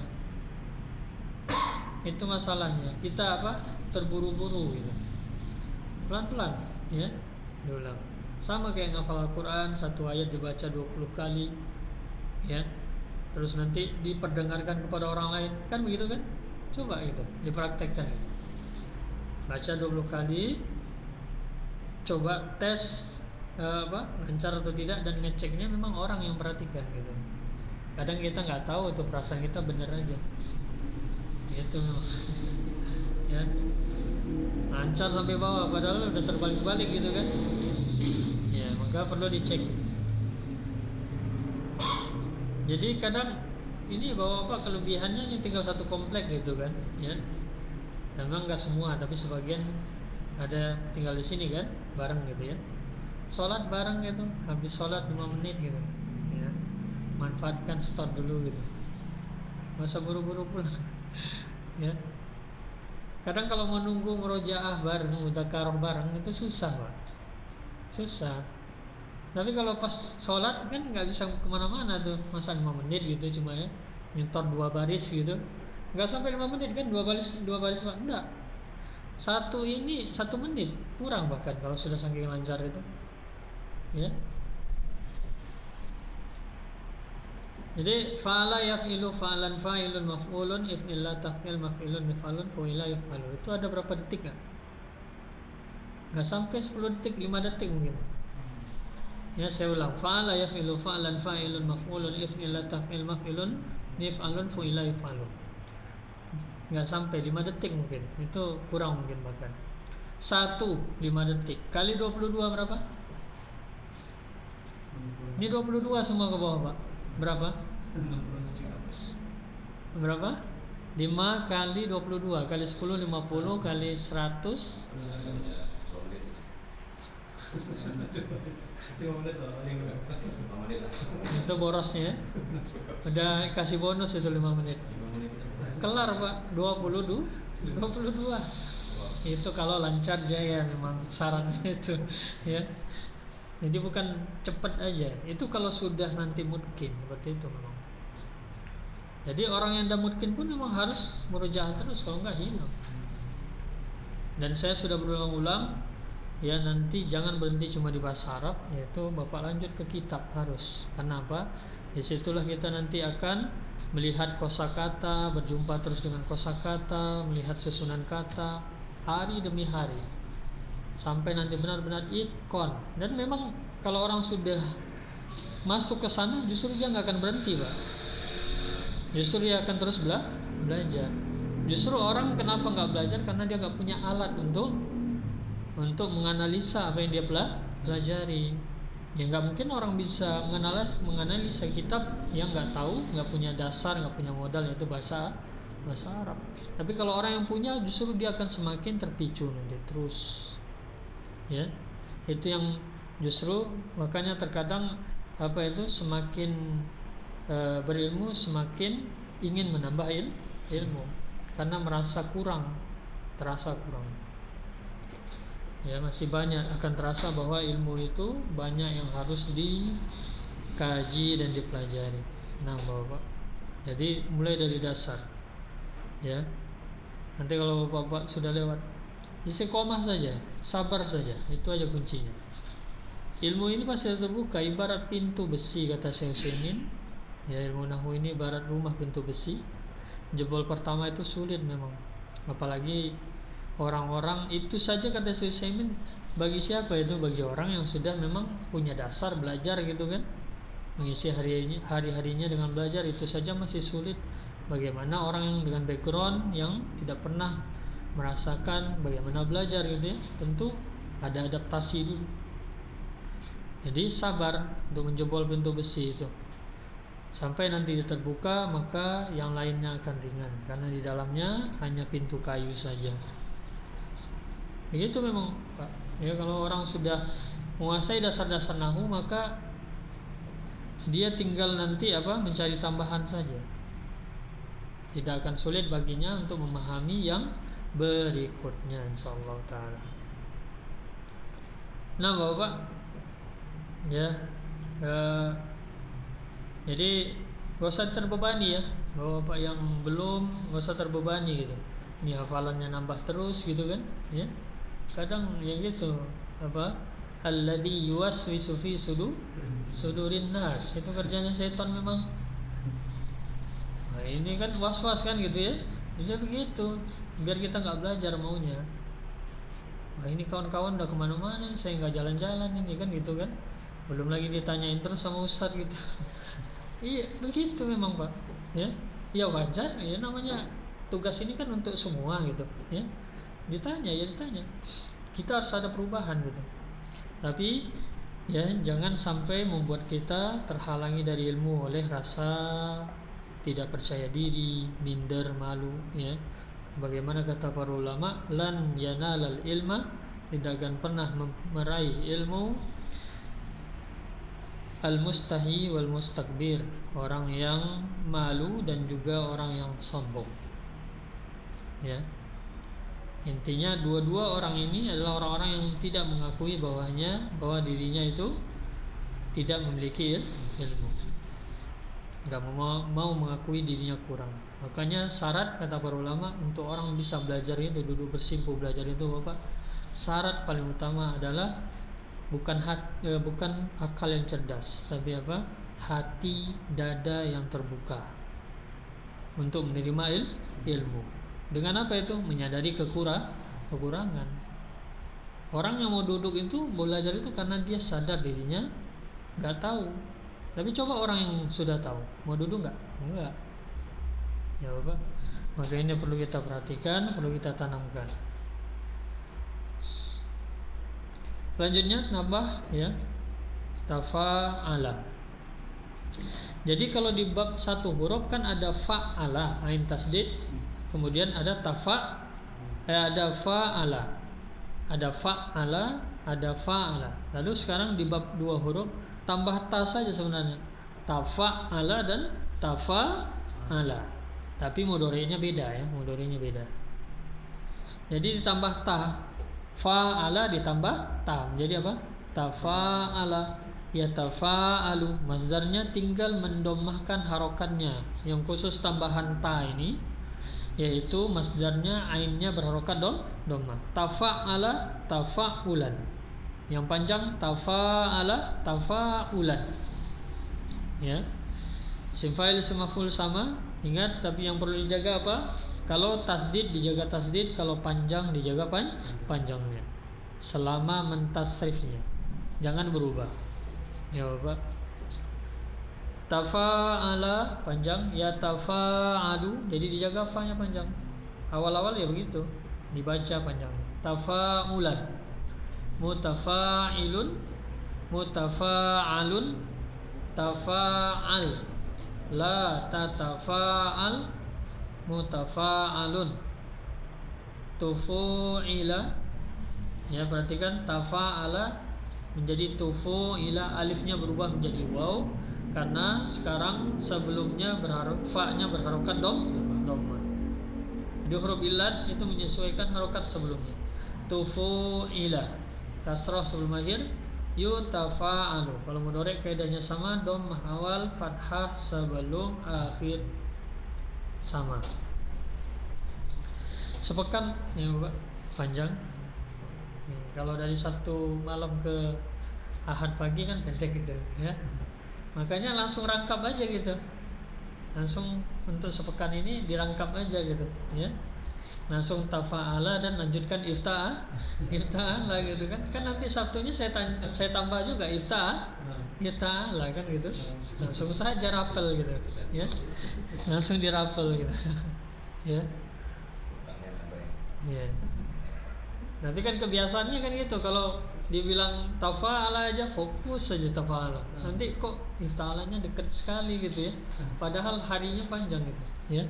itu masalahnya. Kita apa? Terburu-buru gitu. Pelan-pelan ya. Diulang. Sama kayak ngafal Al-Qur'an, satu ayat dibaca 20 kali ya. Terus nanti diperdengarkan kepada orang lain. Kan begitu kan? Coba itu dipraktekkan. Baca 20 kali, coba tes lancar atau tidak, dan ngeceknya memang orang yang perhatikan gitu. Kadang kita nggak tahu tuh, perasaan kita bener aja gitu. Ya, lancar sampai bawah padahal udah terbalik-balik gitu kan. Ya, maka perlu dicek. Jadi kadang ini bapak kelebihannya ini tinggal satu komplek gitu kan ya. Memang nggak semua, tapi sebagian ada tinggal di sini kan, bareng gitu ya. Sholat bareng gitu, habis sholat 5 menit gitu ya. Manfaatkan start dulu gitu. Masa buru-buru pulang ya. Kadang kalau mau nunggu murojaah bareng, mudzakarah bareng itu susah Pak. Susah. Tapi kalau pas sholat kan nggak bisa kemana-mana tuh, masa 5 menit gitu cuma ya, nyetor 2 baris gitu. Nggak sampai 5 menit kan, dua baris Pak. Enggak. 1 menit kurang bahkan kalau sudah saking lancar itu. Ya. Jadi fa'ala yaf'ilu fa'lan fa'ilun maf'ulun if'il la taf'il maf'ilun mif'alun fu'ila yaf'alu. Itu ada berapa detik kan? Nggak sampai 10 detik, 5 detik mungkin. Ya, saya ulang. Fa'ala yaf'ilu fa'lan fa'ilun maf'ulun if'il la taf'il maf'ilun mif'alun fu'ila yaf'alu. Nggak sampai 5 detik mungkin, itu kurang mungkin bahkan. 5 detik kali 22 berapa? Ini 22 semua ke bawah Pak. Berapa? 5 kali 22 kali 10 50 kali 100. Itu borosnya. Udah kasih bonus itu 5 menit. Kelar Pak, 22. Itu kalau lancar jaya memang sarannya itu ya. Jadi bukan cepat aja. Itu kalau sudah nanti mungkin seperti itu memang. Jadi orang yang dah mungkin pun memang harus murojaah terus, kalau enggak hilang. Dan saya sudah berulang-ulang ya, nanti jangan berhenti cuma di bahasa Arab, yaitu Bapak lanjut ke kitab harus. Kenapa? Disitulah kita nanti akan melihat kosakata, berjumpa terus dengan kosakata, melihat susunan kata hari demi hari sampai nanti benar-benar itqan. Dan memang kalau orang sudah masuk ke sana justru dia nggak akan berhenti Pak. Justru dia akan terus belajar. Justru orang kenapa nggak belajar? Karena dia nggak punya alat untuk menganalisa apa yang dia pelajari. Ya nggak mungkin orang bisa menganalisa kitab yang nggak tahu, nggak punya dasar, nggak punya modal, yaitu bahasa Arab. Tapi kalau orang yang punya, justru dia akan semakin terpicu nanti terus. Ya, itu yang justru makanya terkadang semakin berilmu semakin ingin menambah ilmu karena merasa terasa kurang. Ya, masih banyak akan terasa bahwa ilmu itu banyak yang harus dikaji dan dipelajari. Nah, Bapak. Jadi mulai dari dasar. Ya. Nanti kalau Bapak sudah lewat, istiqomah saja, sabar saja, itu aja kuncinya. Ilmu ini pasti terbuka ibarat pintu besi, kata Syekh Utsaimin. Ya, ilmu nahwu ini ibarat rumah pintu besi. Jebol pertama itu sulit memang. Apalagi orang-orang itu saja, kata Syekh Utsaimin, bagi siapa itu? Bagi orang yang sudah memang punya dasar belajar gitu kan, mengisi hari-harinya dengan belajar, itu saja masih sulit. Bagaimana orang yang dengan background yang tidak pernah merasakan bagaimana belajar gitu ya, tentu ada adaptasi dulu. Jadi sabar untuk menjebol pintu besi itu sampai nanti terbuka, maka yang lainnya akan ringan karena di dalamnya hanya pintu kayu saja. Begitu memang, Pak. Ya, kalau orang sudah menguasai dasar-dasar nahwu, maka dia tinggal nanti mencari tambahan saja. Tidak akan sulit baginya untuk memahami yang berikutnya, insyaallah taala. Nah, Bapak, ya, jadi gak usah terbebani ya, Bapak yang belum gak usah terbebani gitu. Ini hafalannya nambah terus gitu kan, ya. Kadang yang gitu alladzi yuwaswisu fi sudurin nas, itu kerjanya setan memang. Nah, ini kan was-was kan gitu ya. Dia begitu biar kita nggak belajar maunya. Nah, ini kawan-kawan udah kemana-mana, saya nggak jalan-jalan ini kan gitu kan. Belum lagi ditanyain terus sama ustaz gitu. Iya begitu memang, Pak. Ya wajar ya, namanya tugas ini kan untuk semua gitu ya. Ditanya, kita harus ada perubahan gitu. Tapi ya jangan sampai membuat kita terhalangi dari ilmu oleh rasa tidak percaya diri, minder, malu ya. Bagaimana kata para ulama, lan yanalal ilma, tidak akan pernah meraih ilmu al-mustahi wal mustakbir, orang yang malu dan juga orang yang sombong. Ya. Intinya dua-dua orang ini adalah orang-orang yang tidak mengakui bahwa dirinya itu tidak memiliki ilmu. Enggak mau mengakui dirinya kurang. Makanya syarat, kata para ulama, untuk orang bisa belajar itu, duduk bersimpuh belajar itu, Bapak, syarat paling utama adalah bukan akal yang cerdas, tapi hati, dada yang terbuka untuk menerima ilmu. Dengan apa itu? Menyadari kekurangan. Orang yang mau duduk itu belajar itu karena dia sadar dirinya nggak tahu. Tapi coba orang yang sudah tahu, mau duduk nggak? Enggak. Ya Bapak. Maka ini perlu kita perhatikan, perlu kita tanamkan. Selanjutnya nambah ya, tafa'ala. Jadi kalau di bab satu huruf kan ada fa'ala, ain tasdid, kemudian ada ada fa'ala, ada fa'ala. Lalu sekarang di bab dua huruf tambah ta saja sebenarnya, tafa'ala dan tafa'ala. Tapi mudhari'nya beda ya, beda. Jadi ditambah ta, fa'ala ditambah ta, jadi apa? Tafa'ala, yatafa'alu. Masdarnya tinggal mendomahkan harokannya. Yang khusus tambahan ta ini, yaitu masdarnya ainnya berharokat dhammah. Tafa'ala, tafa'ulan. Yang panjang tafa'ala, tafa'ulan. Ya. Isim fa'il isim maf'ul sama. Ingat, tapi yang perlu dijaga apa? Kalau tasdid dijaga tasdid, kalau panjang dijaga panjangnya. Selama mentasrifnya. Jangan berubah. Ya Bapak. Tafa'ala panjang, ya tafa'alu, jadi dijaga fa-nya panjang. Awal-awal ya begitu, dibaca panjang. Tafa'ulan, mutafa'ilun, mutafa'alun, tafa'al. La tatafa'al, mutafa'alun. Tufu'ila, ya perhatikan tafa'ala menjadi tufu'ila, alifnya berubah menjadi waw karena sekarang sebelumnya fa-nya berharokat dhamma. Jadi huruf illat itu menyesuaikan harokat sebelumnya. Tufu'ila, kasrah sebelum akhir, yutafa'alu. Kalau mudhari' kaidahnya sama, dhammah awal, fathah sebelum akhir sama. Sepekan ya Bapak, panjang. Kalau dari Sabtu malam ke Ahad pagi kan pendek gitu ya. Makanya langsung rangkap aja gitu. Langsung untuk sepekan ini dirangkap aja gitu ya. Langsung tafa'ala dan lanjutkan ifta'ala gitu kan. Kan nanti Sabtunya saya tambah juga ifta'ala kan gitu. Langsung saja rapel gitu ya. Langsung dirapel gitu. Ya. Ya. Tapi kan kebiasaannya kan gitu, kalau dibilang tafa'ala aja fokus saja tafa'ala. Nanti kok ifta'alanya dekat sekali gitu ya. Padahal harinya panjang gitu, ya.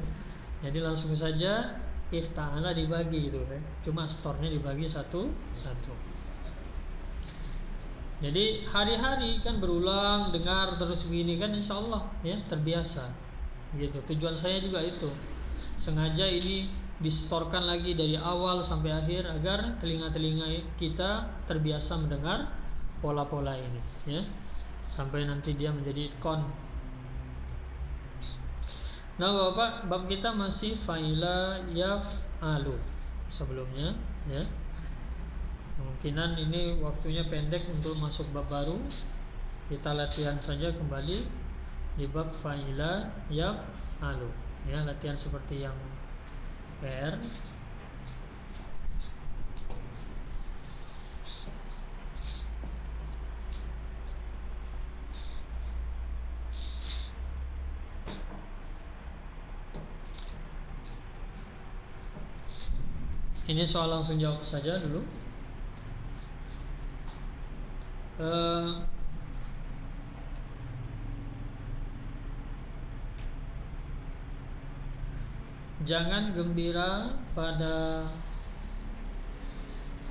Jadi langsung saja ifta'ala dibagi gitu kan. Cuma store-nya dibagi satu-satu. Jadi hari-hari kan berulang dengar terus begini kan insya Allah ya terbiasa. Gitu. Tujuan saya juga itu. Sengaja ini distorkan lagi dari awal sampai akhir agar telinga-telinga kita terbiasa mendengar pola-pola ini ya sampai nanti dia menjadi ikon. Nah Bapak, bab kita masih fa'ila yaf'alu sebelumnya ya. Kemungkinan ini waktunya pendek untuk masuk bab baru. Kita latihan saja kembali di bab fa'ila yaf'alu ya, latihan seperti yang PR. Ini soal langsung jawab saja dulu. Jangan gembira pada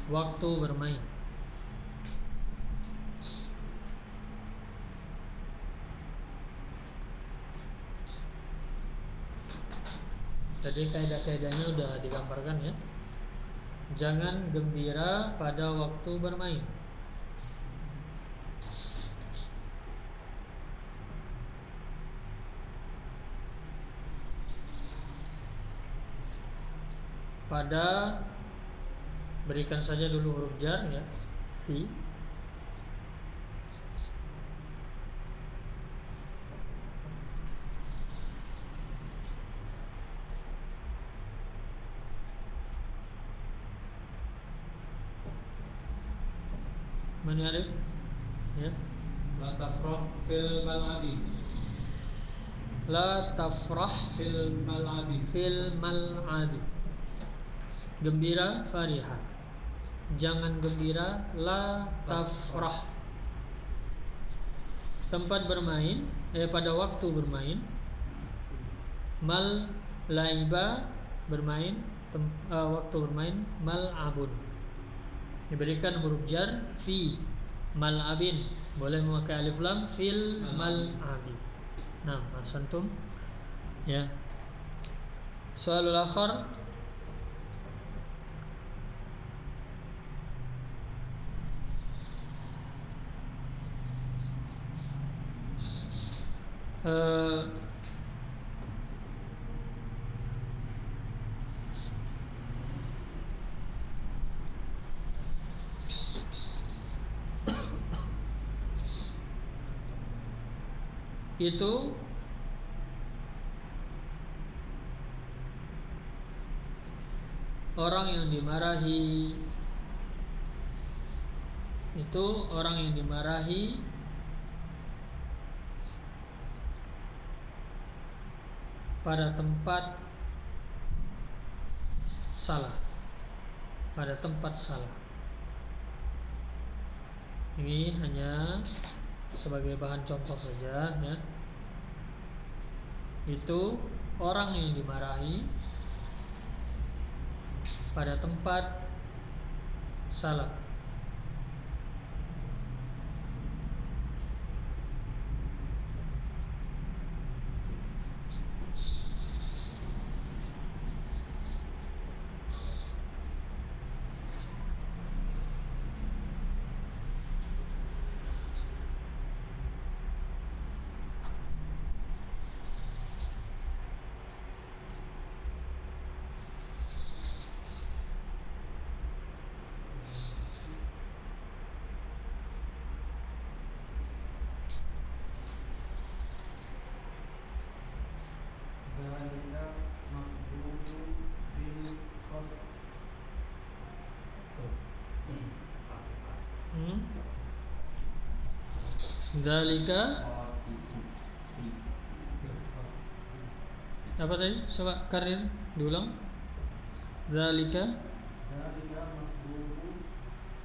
waktu bermain. Jadi kaidah-kaidahnya udah digambarkan ya. Jangan gembira pada waktu bermain. Pada, berikan saja dulu huruf jar ya, fi. Man yarif? Ya. La tafrah fil mal'abi. La tafrah Fil mal'abi. fil mal'abi. Gembira fariha. Jangan gembira la tafrah. Tempat bermain pada waktu bermain. Mal laiba bermain, waktu bermain mal'abun. Diberikan huruf jar fi mal'abin. Boleh memakai alif lam fil mal'abi. Nah, ahsantum. Ya. Soalul akhar. Itu orang yang dimarahi, itu orang yang dimarahi pada tempat salah. Pada tempat salah. Ini hanya sebagai bahan contoh saja ya. Itu orang yang dimarahi pada tempat salat. Dzalika apa tadi? Coba karir diulang. Dzalika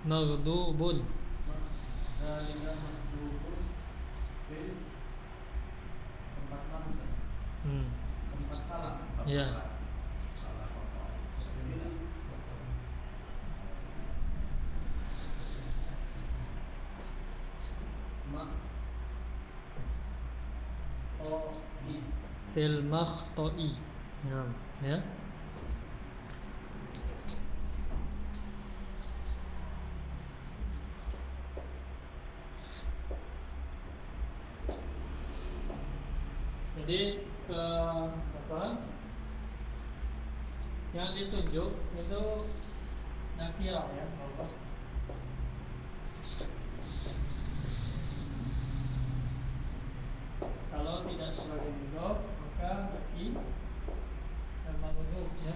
maghdubun. Ya. Fil makhta'i. Ya. Jadi apa? Yang ditunjuk itu nakirah ya, apa? Kalau tidak sebagai mudhof maka berarti maghdhub ya.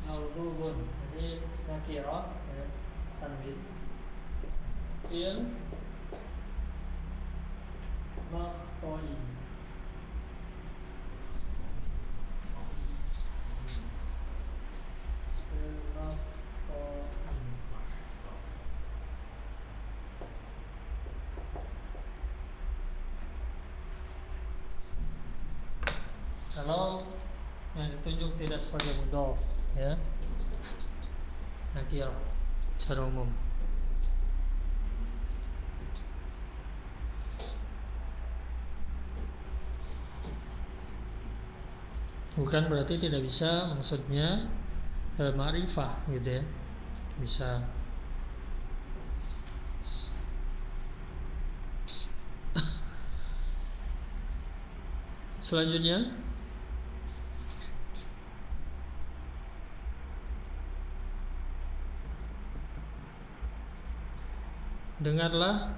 Maghdhubun. Jadi nakirah ya, tanwin. Fil makhta'i. Kalau yang ditunjuk tidak sebagai mudhof ya, nakirah secara umum. Bukan berarti tidak bisa, maksudnya ma'rifah gitu ya, bisa. Selanjutnya dengarlah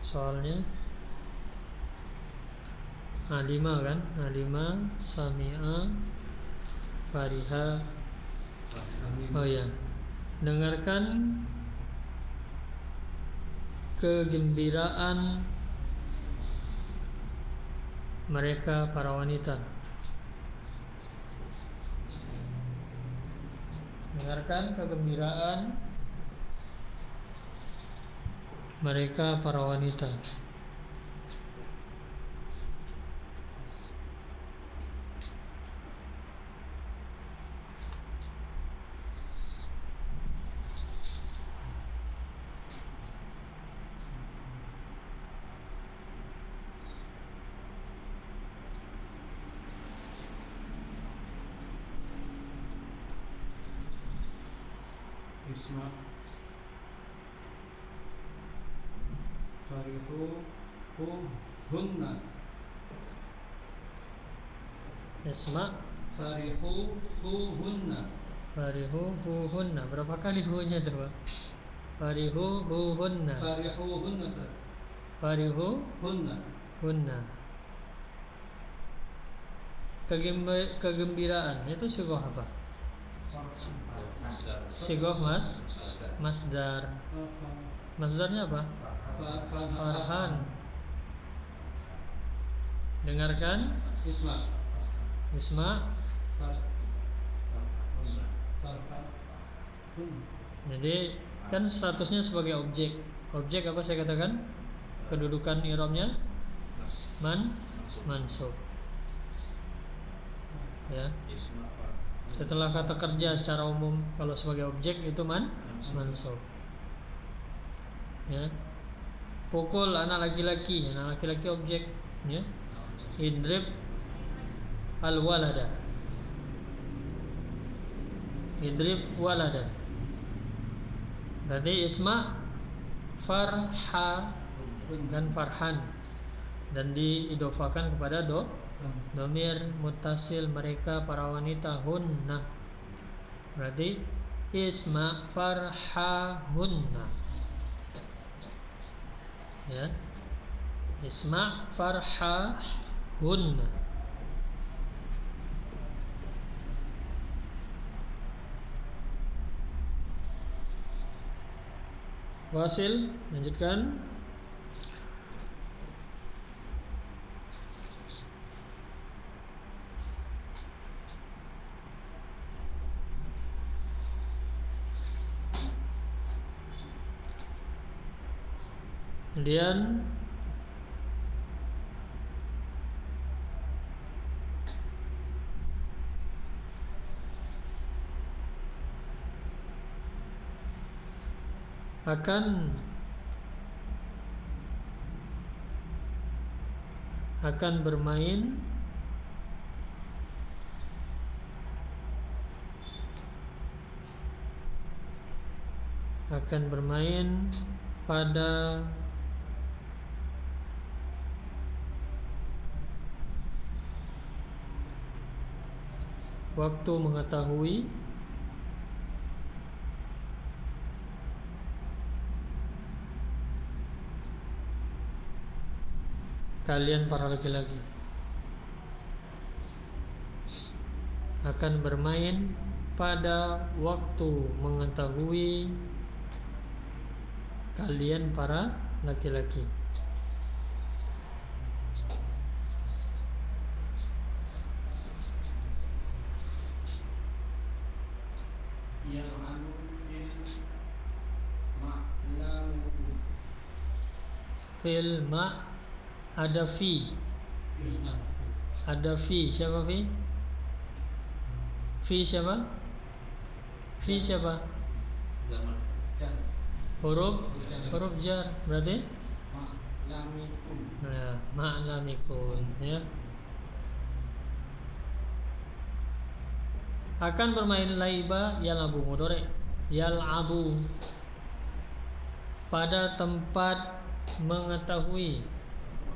soalnya alima kan, alima sami'a fariha. Oh ya, dengarkan kegembiraan mereka para wanita. Dengarkan kegembiraan mereka para wanita. Isma farihu hunna Isma farihuhunna. farihuhunna. Berapa kali hu-nya itu, Pak? Farihuhunna. Farihuhunna, Ustaz. Farihuhunna. Hunna. Kegembiraan itu sigoh apa? Sigoh masdar. Masdarnya apa? Farhan. Dengarkan. Isma. Jadi kan statusnya sebagai objek. Objek apa saya katakan? Kedudukan i'rabnya mansub. Ya. Setelah kata kerja secara umum kalau sebagai objek itu mansub. Ya. Pukul anak laki-laki objek, ya. Idrib al-walada. Idrib walada. Berarti isma farha dan farhan, dan diidofakan kepada domir mutasil mereka para wanita hunna. Berarti isma farhahunna. Ya. Isma farhahunna. Wasil, lanjutkan. Kemudian akan bermain pada waktu mengetahui kalian para laki-laki. Akan bermain pada waktu mengetahui kalian para laki-laki. Fil ma ada fi. Ada fi. Siapa fi? Fi siapa? Fi siapa? Huruf jar. Berarti ma'lamikun, ya. Akan bermain laiba yalabu mudhari. Yalabu pada tempat mengetahui.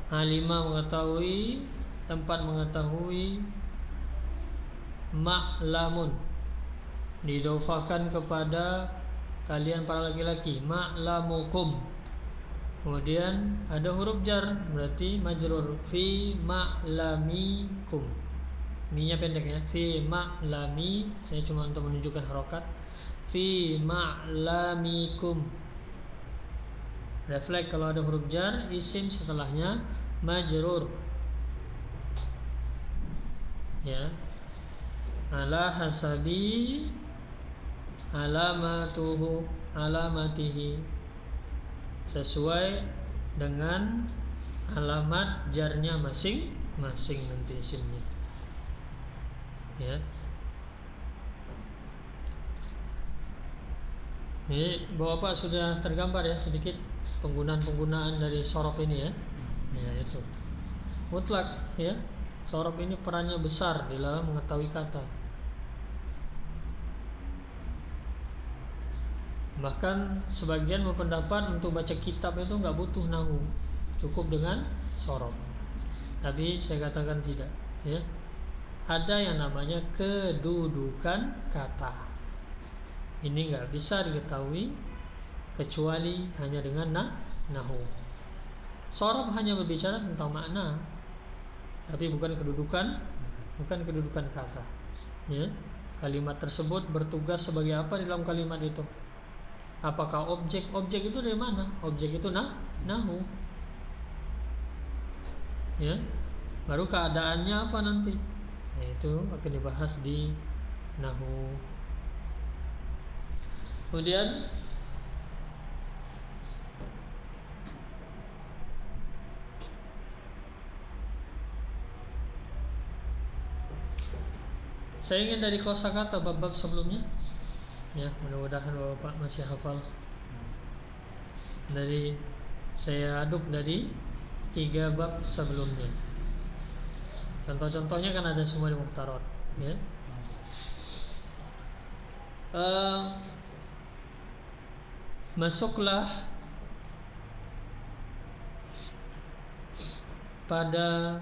Alima mengetahui, tempat mengetahui. Ma'lamun didofakan kepada kalian para laki-laki. Ma'lamukum. Kemudian ada huruf jar, berarti majrur. Fi ma'lamikum. Mi-nya pendek, ya. Fi ma'lami. Saya cuma untuk menunjukkan harokat. Fi ma'lamikum. Refleks kalau ada huruf jar, isim setelahnya majrur. Ya. Ala hasabi alamatihi, sesuai dengan alamat jarnya masing-masing nanti isimnya. Ya. Ini Bapak sudah tergambar ya sedikit penggunaan dari sorof ini, ya. Ya, itu. Mutlak, ya. Sorof ini perannya besar dalam mengetahui kata. Bahkan sebagian berpendapat untuk baca kitab itu nggak butuh nahwu, cukup dengan sorof. Tapi saya katakan tidak, ya. ada yang namanya kedudukan kata. Ini nggak bisa diketahui kecuali hanya dengan nahwu. Shorof hanya berbicara tentang makna, tapi bukan kedudukan kata. Ya. Kalimat tersebut bertugas sebagai apa di dalam kalimat itu? Apakah objek? Objek itu dari mana? Objek itu nahwu. Ya. Baru keadaannya apa nanti? Nah, itu akan dibahas di nahwu. Kemudian saya ingin dari kosakata bab-bab sebelumnya. Ya, mudah-mudahan Bapak masih hafal. Saya aduk dari 3 bab sebelumnya. Contoh-contohnya kan ada semua di Mukhtarat, ya. Masuklah pada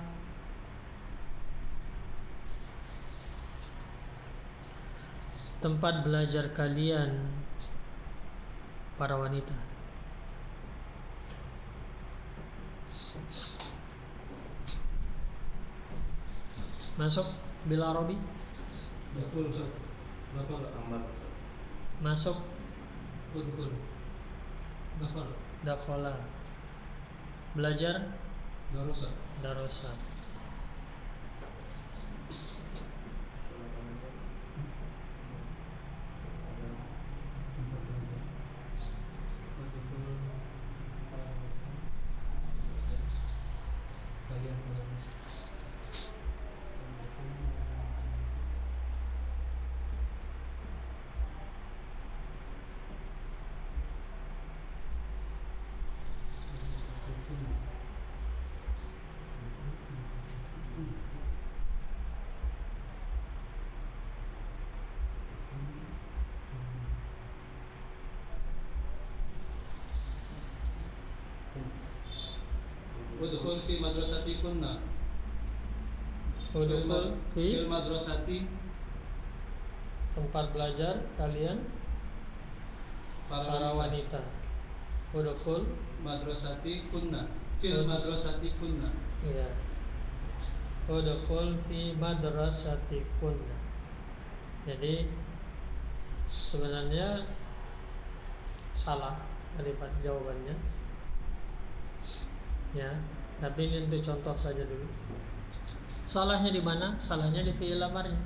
tempat belajar kalian para wanita. Masuk bila Robi. Betul, Ustaz. Berapa amat? Masuk Betul. Dafal. dakhala. Belajar Darosa. darosa. Udkhul fi madrasati kunna. Udkhul fi Fil madrasati tempat belajar kalian para wanita. Udkhul madrasati kunna. Fil madrasati kunna. ya. Udkhul fi madrasatikunna. Jadi sebenarnya salah kalimat jawabannya. Ya, tapi ini untuk contoh saja dulu. Salahnya di mana? Salahnya di fi'il amarnya.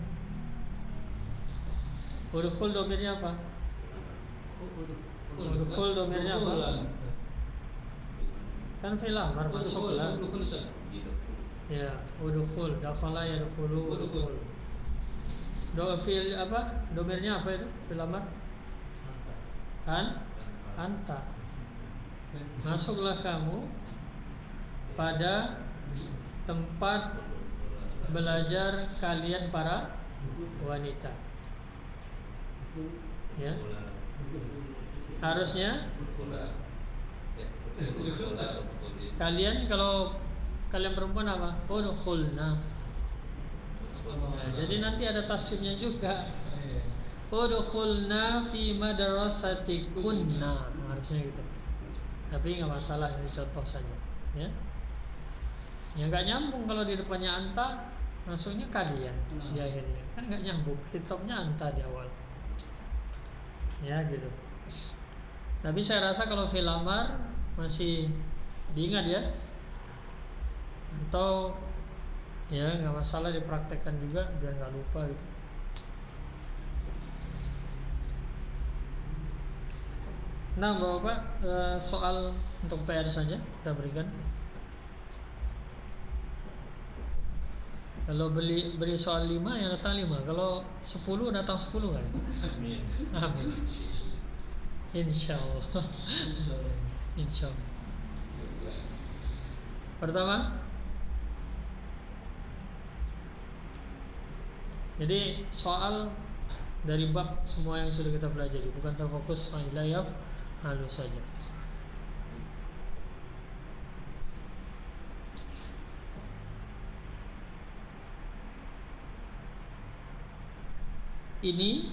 Udkhul domirnya apa? Udkhul domirnya apa? Kan fi'il amar masuklah. Ya, udkhul, dakhala yadkhulu udkhul. Fi'il apa? Domirnya apa itu? Fi'il amar? Anta. Masuklah kamu pada tempat belajar kalian para wanita. Ya. Harusnya kalian, kalau kalian perempuan apa? Udkhulna. Nah, jadi nanti ada tasrifnya juga. Udkhulna fi madrasatikunna. Harusnya gitu. Tapi nggak masalah, ini contoh saja. Ya. Ya nggak nyambung kalau di depannya anta, masuknya kalian di akhirnya, kan nggak nyambung. Hitopnya anta di awal. Ya gitu. Tapi saya rasa kalau fi'il amar masih diingat ya, atau ya nggak masalah dipraktekkan juga biar nggak lupa gitu. Nah Bapak, soal untuk PR saja kita berikan. Kalau beri soal 5 yang datang 5, kalau 10 datang 10 kan? Amin. Insyaallah. Insyaallah. Pertama, jadi soal dari bab semua yang sudah kita pelajari, bukan terfokus fa'ilah halus saja. Ini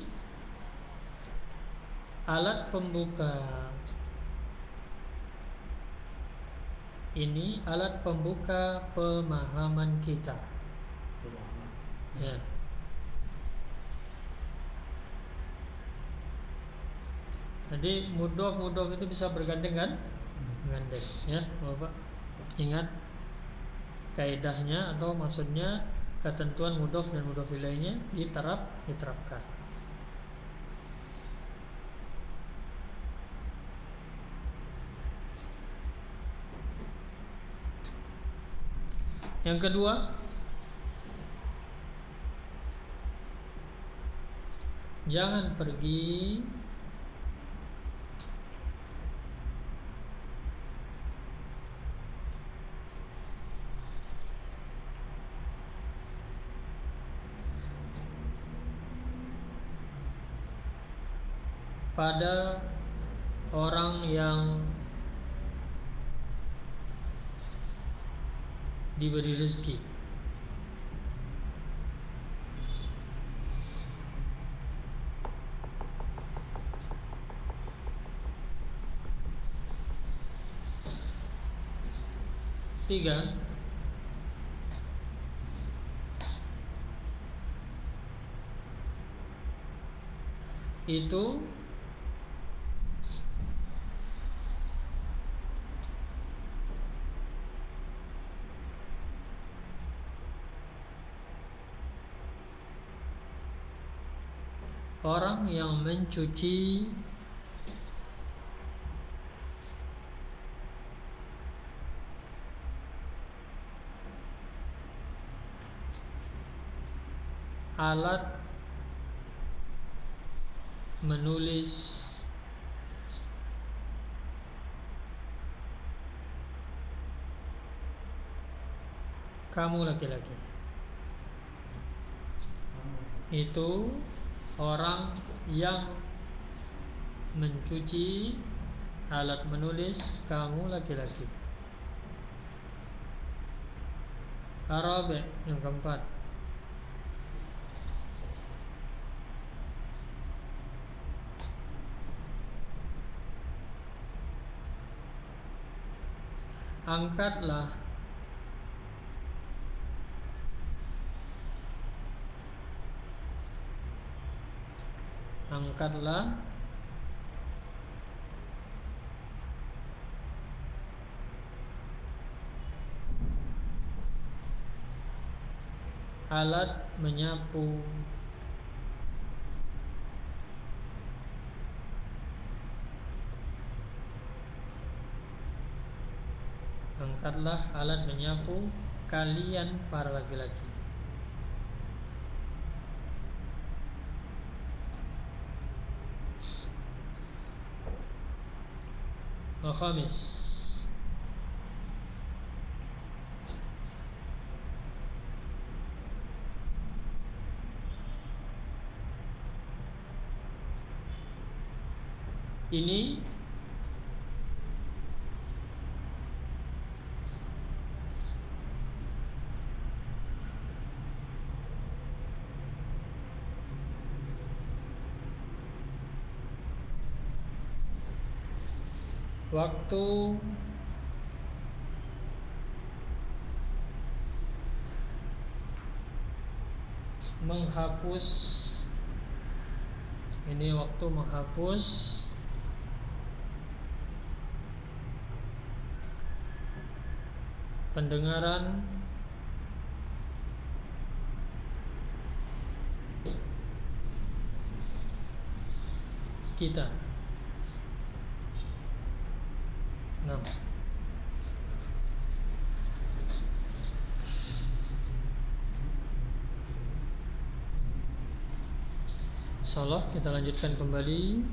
alat pembuka. Ini alat pembuka pemahaman kita. Ya. Jadi mudhof itu bisa bergandengan dengan des, ya, Bapak. Ingat kaidahnya atau maksudnya ketentuan mudhof dan mudhof ilaihnya diterapkan. Yang kedua, jangan pergi pada orang yang diberi rezeki. Tiga, itu orang yang mencuci alat menulis kamu laki-laki. Itu orang yang mencuci alat menulis kamu laki-laki. Arabi yang keempat, angkatlah alat menyapu kalian para laki-laki. Khamis, ini waktu menghapus, ini waktu menghapus pendengaran kita. 6. Insyaallah kita lanjutkan kembali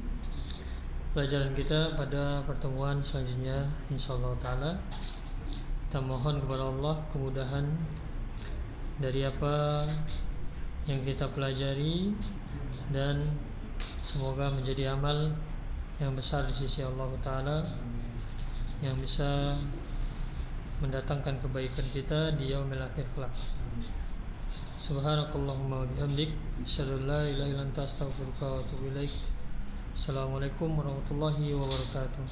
pelajaran kita pada pertemuan selanjutnya insyaallah taala. Kita mohon kepada Allah kemudahan dari apa yang kita pelajari dan semoga menjadi amal yang besar di sisi Allah taala yang bisa mendatangkan kebaikan kita di yaumil akhir kelak. Subhanakallahumma wa bihamdik, asyhadu an la ilaha illa anta, astaghfiruka wa atubu ilaik. Assalamualaikum warahmatullahi wabarakatuh.